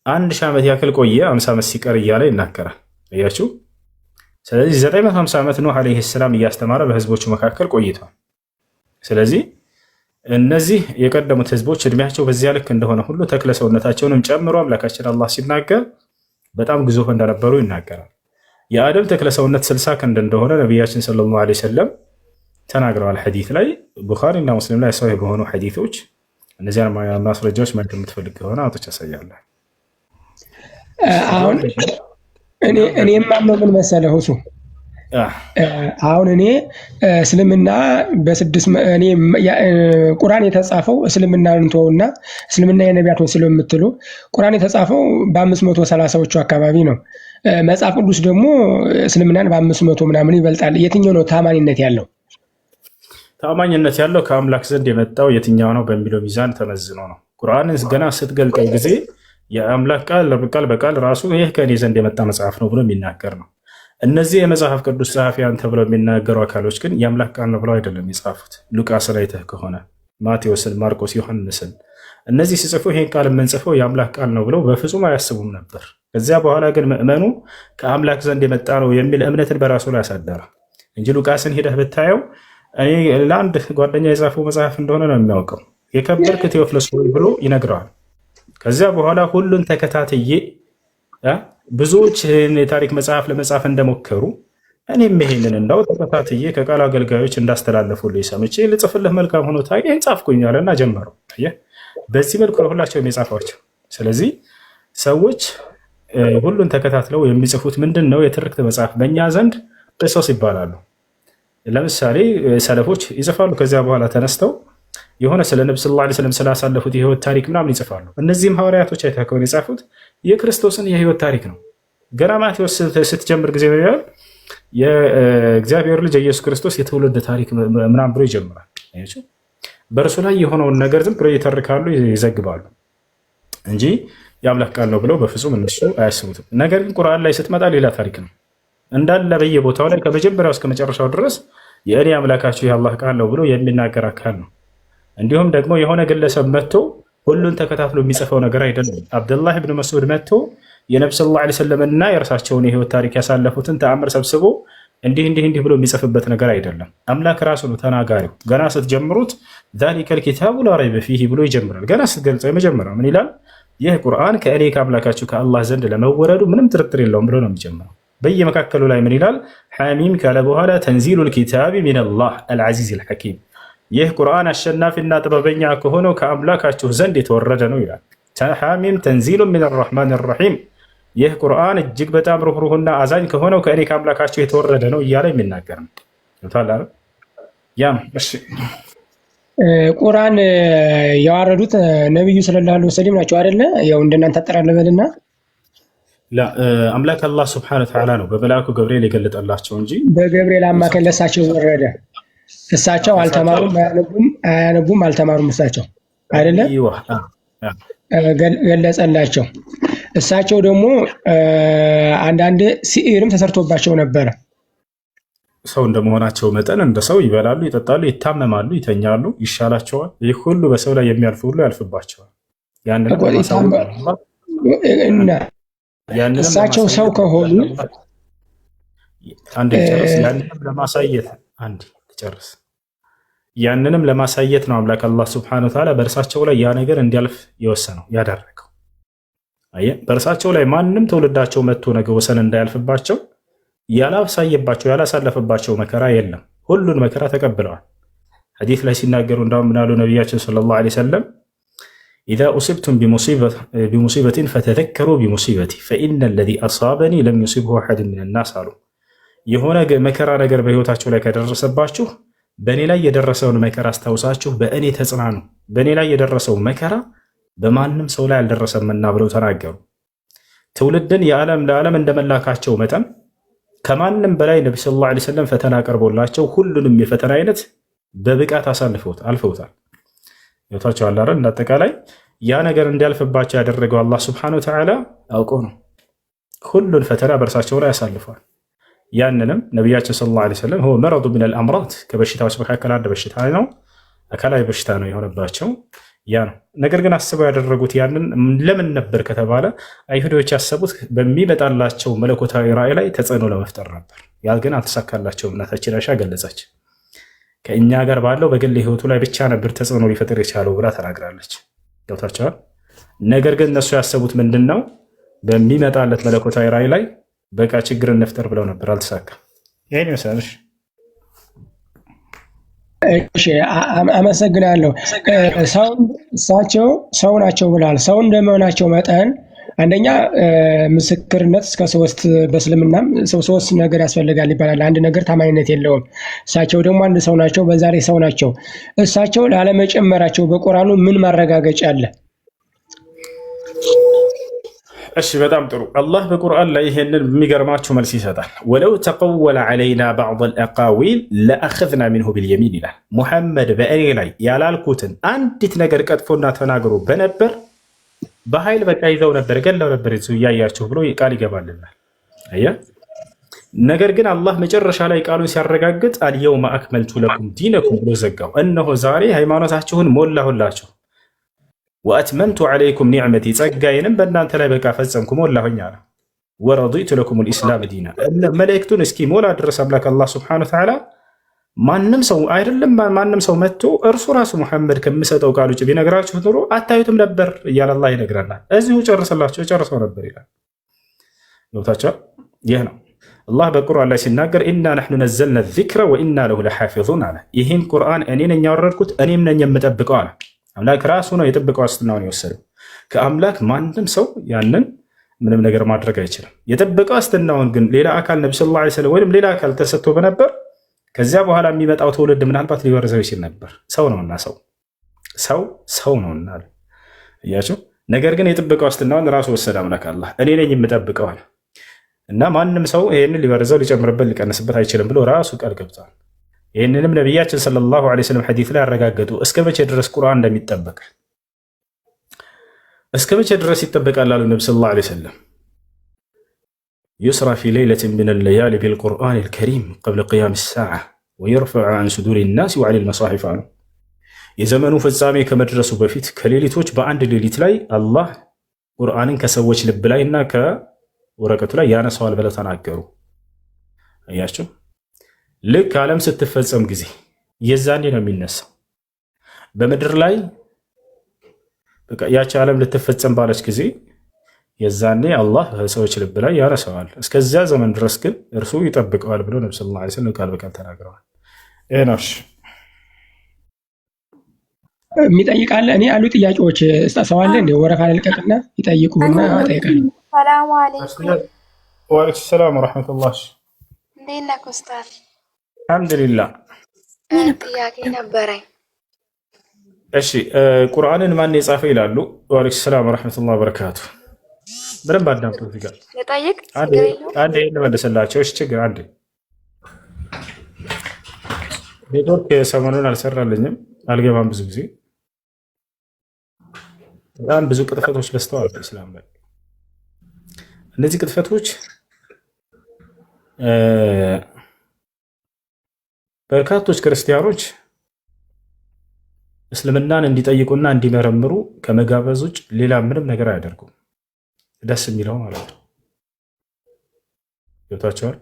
[SPEAKER 6] 1000 ዓመት ያክል ቆየ፣ 50 ዓመት ሲቀር እያለ ይናገራል። እያችሁ። ስለዚህ 950 ዓመት ኑህ ዓለይሂ ሰላም እያስተማረ በህዝቦቹ መካከል ቆይቷል። ስለዚህ እነዚህ የቀደሙት ህዝቦች እድሜያቸው በዚያ ልክ እንደሆነ ሁሉ ተክለ ሰውነታቸውንም ጨምሮ አምላካችን አላህ ሲናገር በጣም ግዙፍ እንደነበሩ ይናገራል። የአደም ተክለ ሰውነት 60 ክንድ እንደሆነ ነቢያችን ሰለላሁ ዐለይሂ ወሰለም ተናግረዋል። ሐዲስ ላይ ቡኻሪ እና ሙስሊም ላይ ሰሂህ በሆኑ ሐዲሶች እነዚያን ማስረጃዎች ማየት የምትፈልግ ከሆነ አውጥቼ አሳያለሁ። አሁን እኔ የማምነው ምን መሰለህ ሁሱ፣ አሁን እኔ እስልምና እኔ ቁርአን የተጻፈው እስልምና እንተውና እስልምና የነቢያቱን ስለምትሉ ቁርአን የተጻፈው በ530ዎቹ አካባቢ ነው። መጽሐፍ ቅዱስ ደግሞ እስልምናን በ500 ምናምን ይበልጣል። የትኛው ነው ታማኝነት ያለው?
[SPEAKER 2] ታማኝነት ያለው ከአምላክ ዘንድ የመጣው የትኛው ነው በሚለው ሚዛን ተመዝኖ ነው። ቁርአን ገና ስትገልጠው ጊዜ የአምላክ ቃል በቃል ራሱ ይህ ከእኔ ዘንድ የመጣ መጽሐፍ ነው ብሎ የሚናገር ነው። እነዚህ የመጽሐፍ ቅዱስ ጸሐፊያን ተብለው የሚናገሩ አካሎች ግን የአምላክ ቃል ነው ብለው አይደለም የጻፉት። ሉቃስ ላይ ከሆነ ማቴዎስን፣ ማርቆስ፣ ዮሐንስን እነዚህ ሲጽፉ ይህን ቃል የምንጽፈው የአምላክ ቃል ነው ብለው በፍጹም አያስቡም ነበር። ከዚያ በኋላ ግን ምእመኑ ከአምላክ ዘንድ የመጣ ነው የሚል እምነትን በራሱ ላይ ያሳደረ እንጂ ሉቃስን ሂደህ ብታየው እኔ ለአንድ ጓደኛ የጻፈው መጽሐፍ እንደሆነ ነው የሚያውቀው። የከበርክ ቴዎፍሎስ ብሎ ይነግረዋል። ከዚያ በኋላ ሁሉን ተከታትዬ ብዙዎች የታሪክ መጽሐፍ ለመጻፍ እንደሞከሩ እኔም ይሄንን እንዳው ተከታትዬ ከቃል አገልጋዮች እንዳስተላለፉልኝ ሰምቼ ልጽፍልህ መልካም ሆኖ ታዲያ ጻፍኩኛልና ጀመረው። በዚህ መልኩ ለሁላቸውም የጻፏቸው። ስለዚህ ሰዎች ሁሉን ተከታትለው የሚጽፉት ምንድን ነው? የትርክት መጽሐፍ በእኛ ዘንድ ቅሶስ ይባላሉ። ለምሳሌ ሰለፎች ይጽፋሉ። ከዚያ በኋላ ተነስተው የሆነ ስለ ነብዩ ሰለላሁ ዐለይሂ ወሰለም ስላሳለፉት የህይወት ታሪክ ምናምን ይጽፋሉ። እነዚህም ሐዋርያቶች አይተከውን የጻፉት የክርስቶስን የህይወት ታሪክ ነው። ገና ማቴዎስ ስትጀምር ጊዜ ነው የእግዚአብሔር ልጅ ኢየሱስ ክርስቶስ የትውልድ ታሪክ ምናምን ብሎ ይጀምራል። በእርሱ ላይ የሆነውን ነገር ዝም ብሎ ይተርካሉ፣ ይዘግባሉ እንጂ የአምላክ ቃል ነው ብለው በፍጹም እነሱ አያስቡትም። ነገር ግን ቁርአን ላይ ስትመጣ ሌላ ታሪክ ነው እንዳለ በየቦታው ላይ ከመጀመሪያው እስከ መጨረሻው ድረስ የእኔ አምላካችሁ የአላህ ቃል ነው ብሎ የሚናገር አካል ነው። እንዲሁም ደግሞ የሆነ ግለሰብ መጥቶ ሁሉን ተከታትሎ የሚጽፈው ነገር አይደለም። አብደላህ ብን መስዑድ መጥቶ የነቢ ሰለላሁ ዐለይሂ ወሰለም እና የእርሳቸውን የህይወት ታሪክ ያሳለፉትን ተአምር ሰብስቦ እንዲህ ብሎ የሚጽፍበት ነገር አይደለም። አምላክ ራሱ ነው ተናጋሪው። ገና ስትጀምሩት ዛሊከል ኪታቡ ላ ረይበ ፊህ ብሎ ይጀምራል። ገና ስትገልጸው የመጀመሪያው ምን ይላል? ይህ ቁርአን ከእኔ ከአምላካችሁ ከአላህ ዘንድ ለመወረዱ ምንም ጥርጥር የለውም ብሎ ነው የሚጀምረው። በየመካከሉ ላይ ምን ይላል? ሐሚም ካለ በኋላ ተንዚሉል ኪታቢ ሚነላህ አልዓዚዚል ሐኪም፣ ይህ ቁርአን አሸናፊና ጥበበኛ ከሆነው ከአምላካችሁ ዘንድ የተወረደ ነው ይላል። ሐሚም ተንዚሉን ሚነር ረሕማኒር ረሒም፣ ይህ ቁርአን እጅግ በጣም ሩህሩህና አዛኝ ከሆነው ከእኔ ከአምላካችሁ የተወረደ ነው እያለ የሚናገር ነው።
[SPEAKER 6] ቁርአን ያወረዱት ነቢዩ ሰለላሁ ዐለይሂ ወሰለም ናቸው አይደለ? ያው እንደናንተ አጠራር ልበልና
[SPEAKER 2] አምላክ አላህ ሱብሓነሁ ወተዓላ ነው በመልአኩ ገብርኤል የገለጠላቸው እንጂ
[SPEAKER 6] በገብርኤል አማካኝ ለእሳቸው ወረደ። እሳቸው አልተማሩም፣ አያነቡም፣ አልተማሩም። እሳቸው አይደለ ገለጸላቸው። እሳቸው ደግሞ አንዳንድ ሲኢርም ተሰርቶባቸው ነበረ።
[SPEAKER 2] ሰው እንደመሆናቸው መጠን እንደ ሰው ይበላሉ፣ ይጠጣሉ፣ ይታመማሉ፣ ይተኛሉ፣ ይሻላቸዋል። ይህ ሁሉ በሰው ላይ የሚያልፍ ሁሉ ያልፍባቸዋል።
[SPEAKER 6] እሳቸው ሰው ከሆኑ
[SPEAKER 2] ያንንም ለማሳየት ነው አምላክ አላህ ሱብሓነሁ ወተዓላ በእርሳቸው ላይ ያ ነገር እንዲያልፍ የወሰነው ያደረገው። በእርሳቸው ላይ ማንም ትውልዳቸው መጥቶ ነገ ወሰን እንዳያልፍባቸው ያላሳየባቸው ያላሳለፈባቸው መከራ የለም። ሁሉን መከራ ተቀብለዋል። ሐዲስ ላይ ሲናገሩ እንዳውም ምናሉ ነቢያችን ሰለላሁ ዐለይሂ ወሰለም ኢዛ ኡሲብቱም ቢሙሲበቲን ፈተዘከሩ ቢሙሲበቲ ፈኢነ ለዚ አሳበኒ ለም ዩሲብሁ አሐድን ሚነናስ አሉ። የሆነ መከራ ነገር በህይወታቸው ላይ ከደረሰባችሁ በእኔ ላይ የደረሰውን መከራ አስታውሳችሁ በእኔ ተጽናኑ። በእኔ ላይ የደረሰው መከራ በማንም ሰው ላይ አልደረሰምና ብለው ተናገሩ። ትውልድን ለዓለም እንደመላካቸው መጠን ከማንም በላይ ነቢ ሰለላሁ ዐለይሂ ወሰለም ፈተና ቀርቦላቸው ሁሉንም የፈተና አይነት በብቃት አልፈውታል። ይወታቸዋል አይደል? እንዳጠቃላይ ያ ነገር እንዲያልፍባቸው ያደረገው አላህ ሱብሓነሁ ወተዓላ አውቆ ነው። ሁሉን ፈተና በእርሳቸው ላይ ያሳልፈዋል። ያንንም ነቢያችን ሰለላሁ ዐለይሂ ወሰለም ሁወ መረዱ ሚነል አምራድ፣ ከበሽታዎች መካከል አንድ በሽታ ነው፣ አካላዊ በሽታ ነው የሆነባቸው ያ ነው። ነገር ግን አስበው ያደረጉት ያንን ለምን ነበር ከተባለ አይሁዶች ያሰቡት በሚመጣላቸው መለኮታዊ ራእይ ላይ ተጽዕኖ ለመፍጠር ነበር። ያ ግን አልተሳካላቸውም። እናታችን አይሻ ገለጸች። ከእኛ ጋር ባለው በግል ህይወቱ ላይ ብቻ ነበር ተጽዕኖ ሊፈጥር የቻለው ብላ ተናግራለች። ገብታችኋል? ነገር ግን እነሱ ያሰቡት ምንድን ነው? በሚመጣለት መለኮታዊ ራእይ ላይ በቃ ችግር እንፍጠር ብለው ነበር። አልተሳካም። ይሄን ይመስላል።
[SPEAKER 6] እሺ አመሰግናለሁ። እሳቸው ሰው ናቸው ብለዋል። ሰው እንደመሆናቸው መጠን አንደኛ ምስክርነት እስከ 3 በእስልምናም 3 ነገር ያስፈልጋል ይባላል። አንድ ነገር ታማኝነት የለውም። እሳቸው ደግሞ አንድ ሰው ናቸው፣ በዛ ላይ ሰው ናቸው። እሳቸው ላለመጨመራቸው በቁርአኑ ምን ማረጋገጫ አለ?
[SPEAKER 2] እሺ በጣም ጥሩ። አላህ በቁርአን ላይ ይሄንን የሚገርማችሁ መልስ ይሰጣል። ወለው ተቀወለ ዐለይና በዕደል አቃዊል ለአኸዝና ሚንሁ ቢልየሚን ይላል። ሙሐመድ በእኔ ላይ ያላልኩትን አንዲት ነገር ቀጥፎና ተናግሮ በነበር በኃይል በቃ ይዘው ነበር፣ ገለው ነበር እያያችሁ ብሎ ቃል ይገባልናል። አያ ነገር ግን አላህ መጨረሻ ላይ ቃሉን ሲያረጋግጥ አልየውመ አክመልቱ ለኩም ዲነኩም ብሎ ዘጋው። እነሆ ዛሬ ሃይማኖታችሁን ሞላሁላችሁ፣ ወአትመምቱ ዐለይኩም ኒዕመቲ ጸጋዬንም በእናንተ ላይ በቃ ፈጸምኩ ሞላሁኝ አለ። ወረዲቱ ለኩም ልኢስላም ዲና መልእክቱን እስኪ ሞላ ድረስ አምላክ አላህ ሱብሓነሁ ወተዓላ ማንም ሰው አይደለም ማንም ሰው መጥቶ እርሱ ራሱ ሙሐመድ ከምሰጠው ቃል ውጭ ቢነግራችሁ ኑሮ አታዩትም ነበር እያለ አላህ ይነግረናል። እዚሁ ጨርሰው ነበር ይላል። ገብታችኋል? ይህ ነው አላህ በቁርአን ላይ ሲናገር ኢና ነሕኑ ነዘልና ዚክረ ወኢና ለሁ ለሓፊዙን አለ። ይህን ቁርአን እኔ ነኝ ያወረድኩት እኔም ነኝ የምጠብቀው አለ። አምላክ ራሱ ነው የጥበቃ ዋስትናውን የወሰደው። ከአምላክ ማንም ሰው ያንን ምንም ነገር ማድረግ አይችልም። የጥበቃ ዋስትናውን ግን ሌላ አካል ነቢ ሰለላሁ ዐለይሂ ወሰለም ወይም ሌላ አካል ተሰጥቶ በነበር ከዚያ በኋላ የሚመጣው ትውልድ ምናልባት ሊወርሰው ይችል ነበር። ሰው ነውና ሰው ነውና እያቸው። ነገር ግን የጥበቃ ዋስትናውን ራሱ ወሰደ አምላክ አላህ። እኔ ነኝ የምጠብቀው አለ። እና ማንም ሰው ይህንን ሊበርዘው ሊጨምርበት ሊቀንስበት አይችልም ብሎ ራሱ ቃል ገብቷል። ይህንንም ነቢያችን ሰለላሁ ዐለይሂ ወሰለም ሐዲስ ላይ ያረጋገጡ። እስከ መቼ ድረስ ቁርአን እንደሚጠበቅ እስከ መቼ ድረስ ይጠበቃል አሉ ነቢ ሰለላሁ ዐለይሂ ወሰለም። ዩስራ ፊ ለይለትን ሚነ ለያሊ ቢልቁርአን ልከሪም ቀብለ ቅያም ሰዓ ወየርፈዑ አን ሱዱር ናስ ወዐለል መሳሒፍ አሉ። የዘመኑ ፍጻሜ ከመድረሱ በፊት ከሌሊቶች በአንድ ሌሊት ላይ አላህ ቁርአንን ከሰዎች ልብ ላይ እና ከወረቀቱ ላይ ያነሳዋል ብለው ተናገሩ። አያቸው። ልክ ዓለም ስትፈጸም ጊዜ የዛኔ ነው የሚነሳው። በምድር ላይ ያቺ ዓለም ልትፈጸም ባለች ጊዜ የዛኔ አላህ በሰዎች ልብ ላይ ያነሳዋል። እስከዚያ ዘመን ድረስ ግን እርሱ ይጠብቀዋል ብሎ ነብዩ ሰለላሁ ዐለይሂ ወሰለም ቃል በቃል ተናግረዋል። ኤናሽ
[SPEAKER 6] የሚጠይቃለ እኔ አሉ ጥያቄዎች ሰዋለ እንደ ወረፋ ልልቀቅና ይጠይቁና ጠይቃለሁ።
[SPEAKER 7] ሰላም አለይኩም።
[SPEAKER 2] ወአለይኩም ሰላም ወራህመቱላህ።
[SPEAKER 7] እንዴት ነህ ኡስታዝ?
[SPEAKER 2] አልሐምዱሊላህ።
[SPEAKER 7] ጥያቄ ነበረኝ።
[SPEAKER 2] እሺ ቁርአንን ማን የጻፈ ይላሉ? ወአለይኩም ሰላም ወራህመቱላህ ወበረካቱ። በደንብ አዳምጡ። እዚህ ጋር
[SPEAKER 7] ልጠይቅ?
[SPEAKER 2] አንዴ ልመልስላቸው። እሺ ችግር አንዴ ኔትወርክ ሰሞኑን አልሰራልኝም፣ አልገባም ብዙ ጊዜ በጣም ብዙ ቅጥፈቶች በስተዋል በእስላም ላይ። እነዚህ ቅጥፈቶች በርካቶች ክርስቲያኖች እስልምናን እንዲጠይቁና እንዲመረምሩ ከመጋበዝ ውጭ ሌላ ምንም ነገር አያደርጉም። ደስ የሚለው ማለት ነው። ገብታችኋል?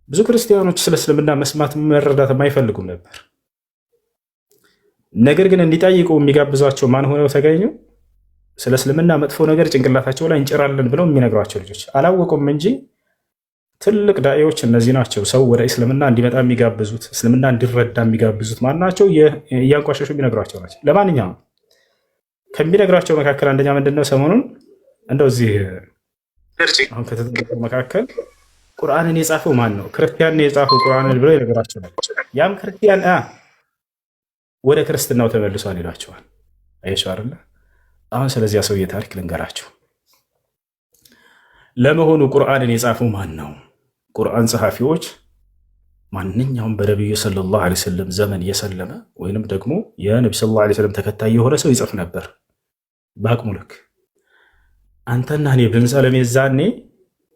[SPEAKER 2] ብዙ ክርስቲያኖች ስለ እስልምና መስማት መረዳት አይፈልጉም ነበር። ነገር ግን እንዲጠይቁ የሚጋብዟቸው ማን ሆነው ተገኙ? ስለ እስልምና መጥፎ ነገር ጭንቅላታቸው ላይ እንጭራለን ብለው የሚነግሯቸው ልጆች አላወቁም እንጂ ትልቅ ዳኢዎች እነዚህ ናቸው። ሰው ወደ እስልምና እንዲመጣ የሚጋብዙት፣ እስልምና እንዲረዳ የሚጋብዙት ማን ናቸው? እያንቋሸሹ የሚነግሯቸው ናቸው። ለማንኛውም ከሚነግሯቸው መካከል አንደኛ ምንድነው? ሰሞኑን እንደዚህ አሁን ከተጠቀሙ መካከል ቁርአንን የጻፈው ማን ነው? ክርስቲያን የጻፈው ቁርአንን ብለው ይነግራቸው ናቸው። ያም ክርስቲያን ወደ ክርስትናው ተመልሷል ይላቸዋል። አየሽ አይደለ? አሁን ስለዚያ ሰውዬ ታሪክ ልንገራችሁ። ለመሆኑ ቁርአንን የጻፈው ማን ነው? ቁርአን ጸሐፊዎች ማንኛውም በነቢዩ ሰለላሁ ዐለይሂ ወሰለም ዘመን የሰለመ ወይንም ደግሞ የነቢ ሰለላሁ ዐለይሂ ወሰለም ተከታይ የሆነ ሰው ይጽፍ ነበር በአቅሙ ልክ። አንተና እኔ ብንሰለም የዛኔ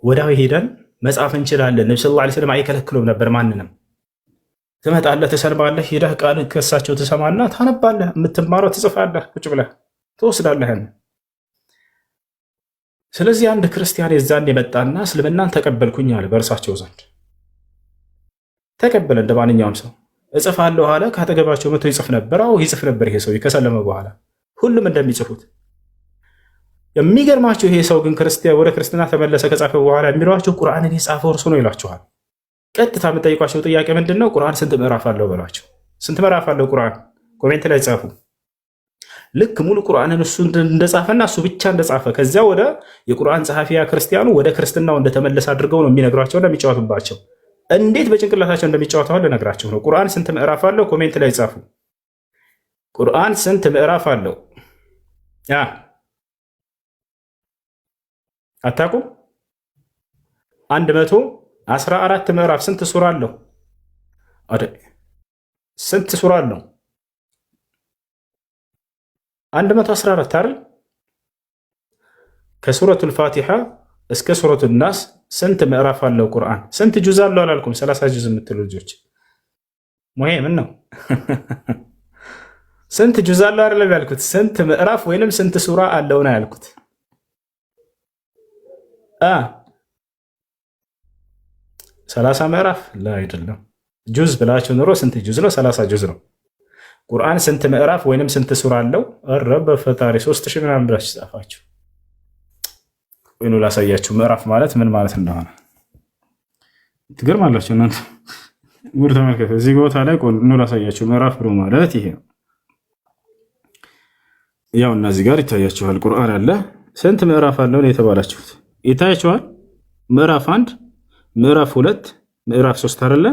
[SPEAKER 2] ወዳው ሄደን መጻፍ እንችላለን። ነቢ ሰለላሁ ዐለይሂ ወሰለም አይከለክሉም ነበር ማንንም። ትመጣለህ፣ ትሰልማለህ፣ ሄደህ ቃል ከሳቸው ትሰማና ታነባለህ፣ የምትማረው ትጽፋለህ፣ ቁጭ ብለህ ትወስዳለህ። ስለዚህ አንድ ክርስቲያን የዛን የመጣና እስልምናን ተቀበልኩኝ አለ። በእርሳቸው ዘንድ ተቀበለ እንደ ማንኛውም ሰው። እጽፋለሁ አለ። ካጠገባቸው መቶ ይጽፍ ነበር። አዎ ይጽፍ ነበር ይሄ ሰው ከሰለመ በኋላ ሁሉም እንደሚጽፉት። የሚገርማቸው ይሄ ሰው ግን ወደ ክርስትና ተመለሰ ከጻፈ በኋላ የሚሏቸው ቁርአንን የጻፈው እርሱ ነው ይሏቸዋል። ቀጥታ የምጠይቋቸው ጥያቄ ምንድን ነው? ቁርአን ስንት ምዕራፍ አለው በሏቸው። ስንት ምዕራፍ አለው ቁርአን? ኮሜንት ላይ ጻፉ። ልክ ሙሉ ቁርአንን እሱ እንደጻፈና እሱ ብቻ እንደጻፈ ከዚያ ወደ የቁርአን ጸሐፊያ ክርስቲያኑ ወደ ክርስትናው እንደተመለሰ አድርገው ነው የሚነግሯቸውና የሚጫወቱባቸው። እንዴት በጭንቅላታቸው እንደሚጫወተው ልነግራቸው ነው። ቁርአን ስንት ምዕራፍ አለው? ኮሜንት ላይ ጻፉ። ቁርአን ስንት ምዕራፍ አለው? አታውቁም? 114 ምዕራፍ። ስንት ሱራ አለው? ስንት ሱራ አለው? 114 አይደል? ከሱረቱል ፋቲሓ እስከ ሱረቱል ናስ ስንት ምዕራፍ አለው ቁርአን? ስንት ጁዝ አለው አላልኩም? 30 ጁዝ የምትሉ ልጆች ምን ነው? ስንት ጁዝ አለው አይደለም ያልኩት፣ ስንት ምዕራፍ ወይንም ስንት ሱራ አለው ነው ያልኩት። 30 ምዕራፍ ላይ አይደለም። ጁዝ ብላችሁ ኑሮ ስንት ጁዝ ነው? 30 ጁዝ ነው። ቁርአን ስንት ምዕራፍ ወይንም ስንት ሱራ አለው? ረብ ፈጣሪ 3000 ምናምን ብላችሁ ጻፋችሁ። ወይኑ ላሳያችሁ ምዕራፍ ማለት ምን ማለት እንደሆነ ትገርማላችሁ እናንተ። ጉድ ተመልከቱ። እዚህ ቦታ ላይ ነው ላሳያችሁ። ምዕራፍ ብሎ ማለት ይሄ ነው። ያው እና እዚህ ጋር ይታያችኋል። ቁርአን አለ። ስንት ምዕራፍ አለው ነው የተባላችሁት? ይታያችኋል። ምዕራፍ 1፣ ምዕራፍ 2፣ ምዕራፍ 3 አይደለ?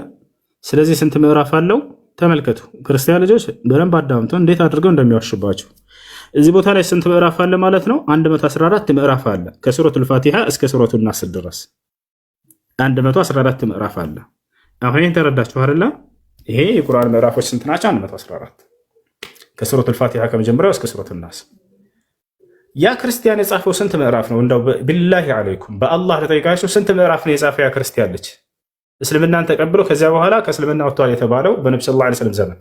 [SPEAKER 2] ስለዚህ ስንት ምዕራፍ አለው? ተመልከቱ ክርስቲያን ልጆች በደንብ አዳምጡ እንዴት አድርገው እንደሚዋሽባቸው። እዚህ ቦታ ላይ ስንት ምዕራፍ አለ ማለት ነው? 114 ምዕራፍ አለ ከሱረቱል ፋቲሓ እስከ ሱረቱል ናስ ድረስ 114 ምዕራፍ አለ። አሁን ይሄን ተረዳችሁ አይደል? ይሄ የቁርአን ምዕራፎች ስንት ናቸው? 114 ከሱረቱል ፋቲሃ ከመጀመሪያው እስከ ሱረቱን ናስ። ያ ክርስቲያን የጻፈው ስንት ምዕራፍ ነው? እንደው ቢላሂ አለይኩም በአላህ ተጠይቃችሁ ስንት ምዕራፍ ነው የጻፈው ያ ክርስቲያን ልጅ? እስልምናን ተቀብሎ ከዚያ በኋላ ከእስልምና ወጥቷል የተባለው በነብዩ ሰለላሁ ዐለይሂ ወሰለም ዘመን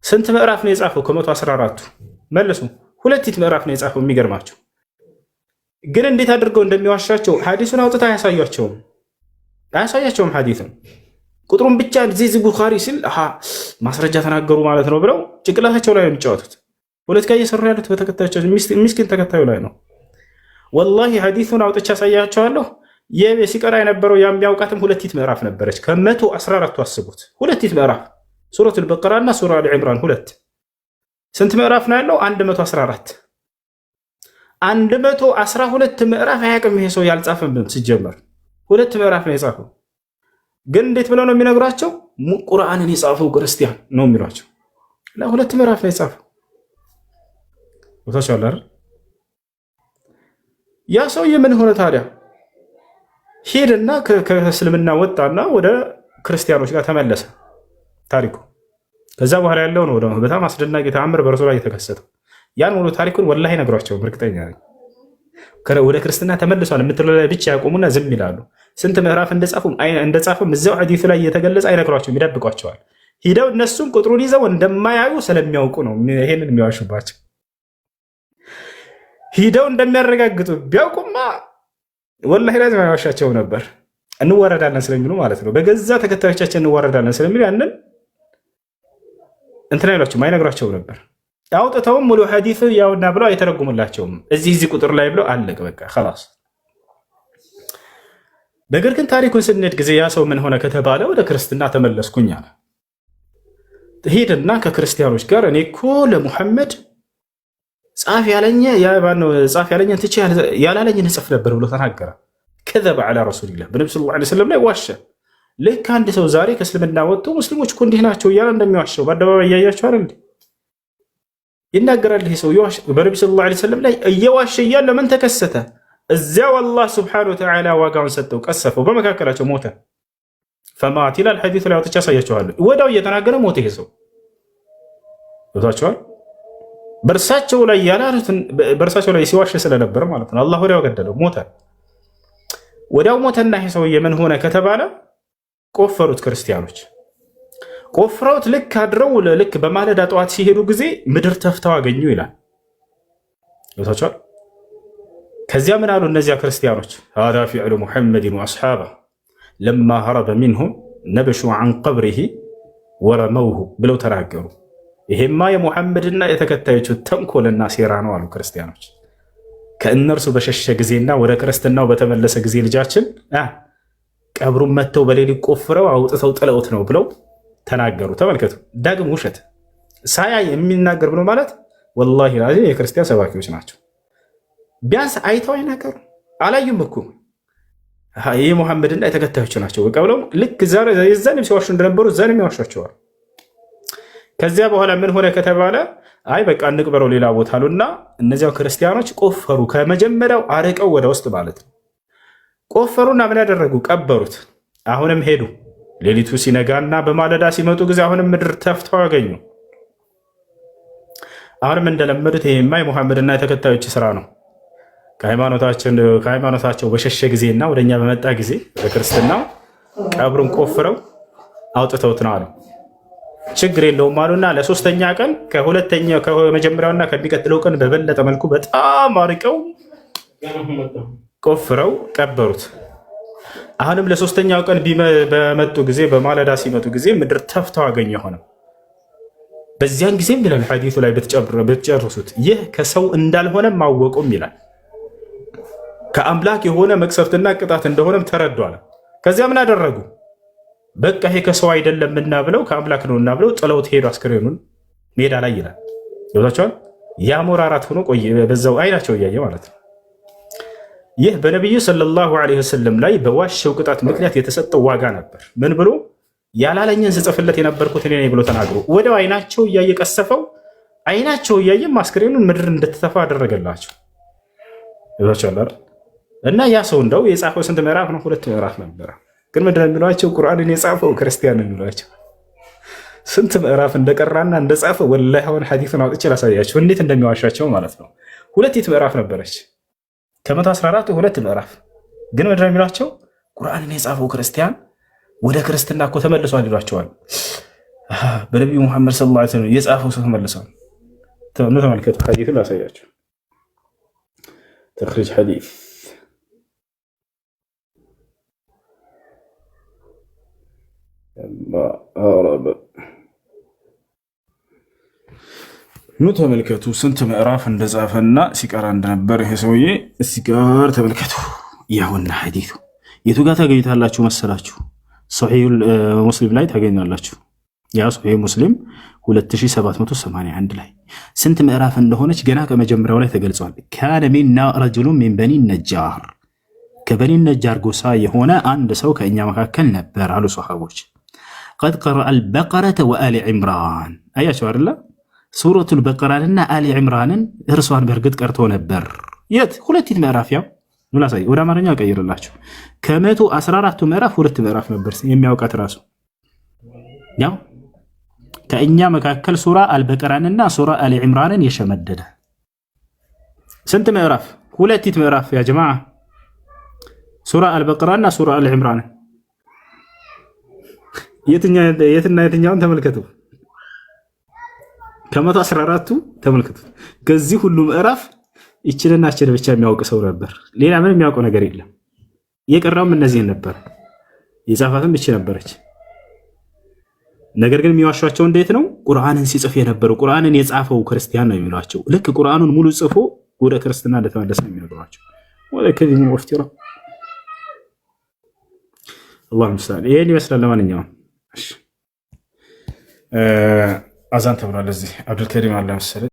[SPEAKER 2] ስንት ምዕራፍ ነው የጻፈው? ከ114ቱ መልሱ። 2 ምዕራፍ ነው የጻፈው። የሚገርማቸው ግን እንዴት አድርገው እንደሚዋሻቸው ሐዲሱን አውጥታ አያሳያቸውም። ሐዲሱን ቁጥሩን ብቻ እዚህ ቡኻሪ ሲል ማስረጃ ተናገሩ ማለት ነው ብለው ጭንቅላታቸው ላይ ነው የሚጫወቱት። ፖለቲካ እየሰሩ ያሉት በተከታዮቻቸው ምስኪን ተከታዩ ላይ ነው። ወላሂ ሐዲሱን አውጥቻ አሳያቸዋለሁ። ሲቀራ የነበረው የሚያውቃትም 2 ምዕራፍ ነበረች። ከ114ቱ አስቡት 2 ምዕራፍ ሱረቱል በቀራ እና ሱራ አሊ ዒምራን 2 ስንት ምዕራፍ ነው ያለው? 114 112 ምዕራፍ አያውቅም ይሄ ሰው ያልጻፈብን። ሲጀመር 2 ምዕራፍ ነው የጻፈው። ግን እንዴት ብለው ነው የሚነግሯቸው? ቁርአንን የጻፈው ክርስቲያን ነው የሚሏቸው። ለ2 ምዕራፍ ነው የጻፈው። ቦታቸው አለ። ያ ሰውዬ ምን ሆነ ታዲያ? ሄደና ከእስልምና ወጣና ወደ ክርስቲያኖች ጋር ተመለሰ ታሪኩ። ከዛ በኋላ ያለው ነው በጣም አስደናቂ ተአምር በእርሱ ላይ የተከሰተው። ያን ሙሉ ታሪኩን ወላሂ ነግሯቸው እርግጠኛ ነኝ። ወደ ክርስትና ተመልሷል የምትለው ላይ ብቻ ያቆሙና ዝም ይላሉ። ስንት ምዕራፍ እንደጻፉም እዚያው ሐዲሱ ላይ እየተገለጸ አይነግሯቸውም፣ ይደብቋቸዋል። ሂደው እነሱም ቁጥሩን ይዘው እንደማያዩ ስለሚያውቁ ነው ይሄንን የሚዋሹባቸው። ሂደው እንደሚያረጋግጡ ቢያውቁማ ወላሂ ላዚም አይዋሻቸው ነበር። እንዋረዳለን ስለሚሉ ማለት ነው። በገዛ ተከታዮቻችን እንዋረዳለን ስለሚሉ ያንን እንትን አይሏቸውም፣ አይነግሯቸው ነበር። አውጥተውም ሙሉ ሐዲስ ያውና ብለው አይተረጉምላቸውም። እዚህ ቁጥር ላይ ብለው አለቀ በቃ خلاص። ነገር ግን ታሪኩን ስንሄድ ጊዜ ያ ሰው ምን ሆነ ከተባለ ወደ ክርስትና ተመለስኩኝ አለ። ሄድና ከክርስቲያኖች ጋር እኔ እኮ ለሙሐመድ ጻፍ ያለኝን ትቼ ያላለኝን እጽፍ ነበር ብሎ ተናገረ። ከዘበ ዐላ ረሱሊላህ በነብዩ ሰለላሁ ዐለይሂ ወሰለም ላይ ዋሸ። ልክ አንድ ሰው ዛሬ ከእስልምና ወጥቶ ሙስሊሞች እኮ እንዲህ ናቸው እያለ እንደሚዋሸው በአደባባይ እያያቸው አይደል ይናገራል። ይሄ ሰው በነብዩ ሰለላሁ ዐለይሂ ወሰለም ላይ እየዋሸ እያለ ምን ተከሰተ? እዚያው አላህ ሱብሓነሁ ወተዓላ ዋጋውን ሰጠው፣ ቀሰፈው፣ በመካከላቸው ሞተ። ፈማት ይላል ሐዲሱ ላይ አውጥቼ አሳያቸዋለሁ። ወዲያው እየተናገረ ሞተ ይሄ ሰው። ቦታቸዋል በእርሳቸው ላይ ሲዋሽ ስለነበር ማለት ነው። አላህ ወዲያው ገደለው፣ ሞተ። ወዲያው ሞተና ይሄ ሰውዬ ምን ሆነ ከተባለ ቆፈሩት ክርስቲያኖች። ቆፍረውት ልክ አድረው ልክ በማለዳ ጠዋት ሲሄዱ ጊዜ ምድር ተፍተው አገኙ ይላል። ቦታቸዋል ከዚያ ምን አሉ እነዚያ ክርስቲያኖች? ሃዛ ፊዕሉ ሙሐመድን ወአስሓባ ለማ ሀረበ ሚንሁም ነብሹ ዐን ቀብሪሂ ወረመውሁ ብለው ተናገሩ። ይሄማ የሙሐመድና የተከታዮቹ ተንኮልና ሴራ ነው አሉ ክርስቲያኖች። ከእነርሱ በሸሸ ጊዜና ወደ ክርስትናው በተመለሰ ጊዜ ልጃችን ቀብሩን መጥተው በሌሊት ቆፍረው አውጥተው ጥለውት ነው ብለው ተናገሩ። ተመልከቱ፣ ዳግም ውሸት ሳያይ የሚናገር ብሎ ማለት ወላሂ ላዚም የክርስቲያን ሰባኪዎች ናቸው። ቢያንስ አይተው አይናገሩ፣ አላዩም እኮ ይህ ሙሐመድና የተከታዮቹ ናቸው በቃ ብለው ልክ ዛሬም ሲዋሹ እንደነበሩ ዛሬም ያዋሿቸዋል። ከዚያ በኋላ ምን ሆነ ከተባለ አይ በቃ እንቅበረው ሌላ ቦታ አሉና እነዚያው ክርስቲያኖች ቆፈሩ። ከመጀመሪያው አርቀው ወደ ውስጥ ማለት ነው ቆፈሩና ምን ያደረጉ? ቀበሩት። አሁንም ሄዱ። ሌሊቱ ሲነጋና በማለዳ ሲመጡ ጊዜ አሁንም ምድር ተፍተው አገኙ። አሁንም እንደለመዱት ይሄማ የሙሐመድና የተከታዮች ስራ ነው፣ ከሃይማኖታቸው በሸሸ ጊዜና ወደኛ በመጣ ጊዜ በክርስትናው ቀብሩን ቆፍረው አውጥተውት ነው አሉ። ችግር የለውም አሉና ለሶስተኛ ቀን ከመጀመሪያውና ከሚቀጥለው ቀን በበለጠ መልኩ በጣም አርቀው ቆፍረው ቀበሩት። አሁንም ለሶስተኛው ቀን በመጡ ጊዜ በማለዳ ሲመጡ ጊዜ ምድር ተፍተው አገኘ ሆነ። በዚያን ጊዜም ይላል ሐዲሱ ላይ ብትጨርሱት ይህ ከሰው እንዳልሆነ ማወቁም ይላል ከአምላክ የሆነ መቅሰፍትና ቅጣት እንደሆነም ተረዷል። ከዚያ ምን አደረጉ? በቃ ይሄ ከሰው አይደለምና ብለው ከአምላክ ነውና ብለው ጥለውት ሄዱ። አስክሬኑን ሜዳ ላይ ይላል ይወታቸዋል። የአሞራ አራት ሆኖ ቆየ፣ በዛው አይናቸው እያየ ማለት ነው። ይህ በነቢዩ ሰለላሁ ዐለይሂ ወሰለም ላይ በዋሸው ቅጣት ምክንያት የተሰጠው ዋጋ ነበር። ምን ብሎ ያላለኝን ስጽፍለት የነበርኩት እኔ ነኝ ብሎ ተናግሮ ወዲያው አይናቸው እያየ ቀሰፈው። አይናቸው እያየ አስክሬኑን ምድር እንድትተፋ አደረገላቸው። ይወታቸዋል። እና ያ ሰው እንደው የጻፈው ስንት ምዕራፍ ነው? 2 ምዕራፍ ነበረ። ግን ምንድን ነው የሚሏቸው? ቁርአንን የጻፈው ክርስቲያን ነው የሚሏቸው። ስንት ምዕራፍ እንደቀራና እንደጻፈ ወላሂ አሁን ሐዲሱን አውጥቼ ላሳያቸው እንዴት እንደሚዋሻቸው ማለት ነው። 2 ምዕራፍ ነበረች ከ114 2 ምዕራፍ። ግን ምንድን ነው የሚሏቸው? ቁርአንን የጻፈው ክርስቲያን ወደ ክርስትና እኮ ተመልሷል ይሏቸዋል። በነቢዩ ሙሐመድ ሰለላሁ ዐለይሂ ወሰለም የጻፈው ሰው ተመልሷል። ተመልከቱ፣ ሐዲሱን ላሳያቸው። ተኽሪጅ ሐዲስ ኑ ተመልከቱ ስንት ምዕራፍ እንደጻፈና ሲቀራ እንደነበር ይሄ ሰውዬ እስኪ ጋር ተመልከቱ። ያውና ሐዲሱ የቱ ጋር ታገኙታላችሁ መሰላችሁ? ሶሒህ ሙስሊም ላይ ታገኛላችሁ። ያ ሶሒህ ሙስሊም 2781 ላይ ስንት ምዕራፍ እንደሆነች ገና ከመጀመሪያው ላይ ተገልጿል። ካነ ሚና ረጁሉን ሚን በኒ ነጃር፣ ከበኒ ነጃር ጎሳ የሆነ አንድ ሰው ከእኛ መካከል ነበር አሉ ሰሃቦች። ቀድ ቀረአ አልበቀረተ ወአሊ ዕምራን። አያቸው አይደለ? ሱረቱል በቀራንና አሊ ዕምራንን እርሷን በእርግጥ ቀርቶ ነበር። የት? 2 ምዕራፍ። ያው ምላሳይ ወደ አማርኛ ቀይርላችሁ። ከ114ቱ ምዕራፍ 2 ምዕራፍ ነበር የሚያውቃት ራሱ። ያው ከእኛ መካከል ሱራ አልበቀራንና ሱራ አሊ ዕምራንን የሸመደደ ስንት ምዕራፍ? 2 ምዕራፍ ያ ጀማዓ። ሱራ አልበቀራንና ሱራ አሊ ዕምራንን የትና የትኛውን ተመልከቱ። ከ114ቱ ተመልከቱ። ከዚህ ሁሉ ምዕራፍ ይችልና እችን ብቻ የሚያውቅ ሰው ነበር። ሌላ ምንም የሚያውቀው ነገር የለም። የቀራውም እነዚህን ነበር። የጻፋትም እቺ ነበረች። ነገር ግን የሚዋሿቸው እንዴት ነው? ቁርአንን ሲጽፍ የነበረው ቁርአንን የጻፈው ክርስቲያን ነው የሚሏቸው። ልክ ቁርአኑን ሙሉ ጽፎ ወደ ክርስትና እንደተመለሰ ነው የሚነግሯቸው። ወለ ከዚህ ወፍቲራ አላሁ ሙስተዓን። ይሄን ይመስላል። ለማንኛውም እሺ አዛን ተብሏል። እዚህ አብዱልከሪም አለ መሰለኝ።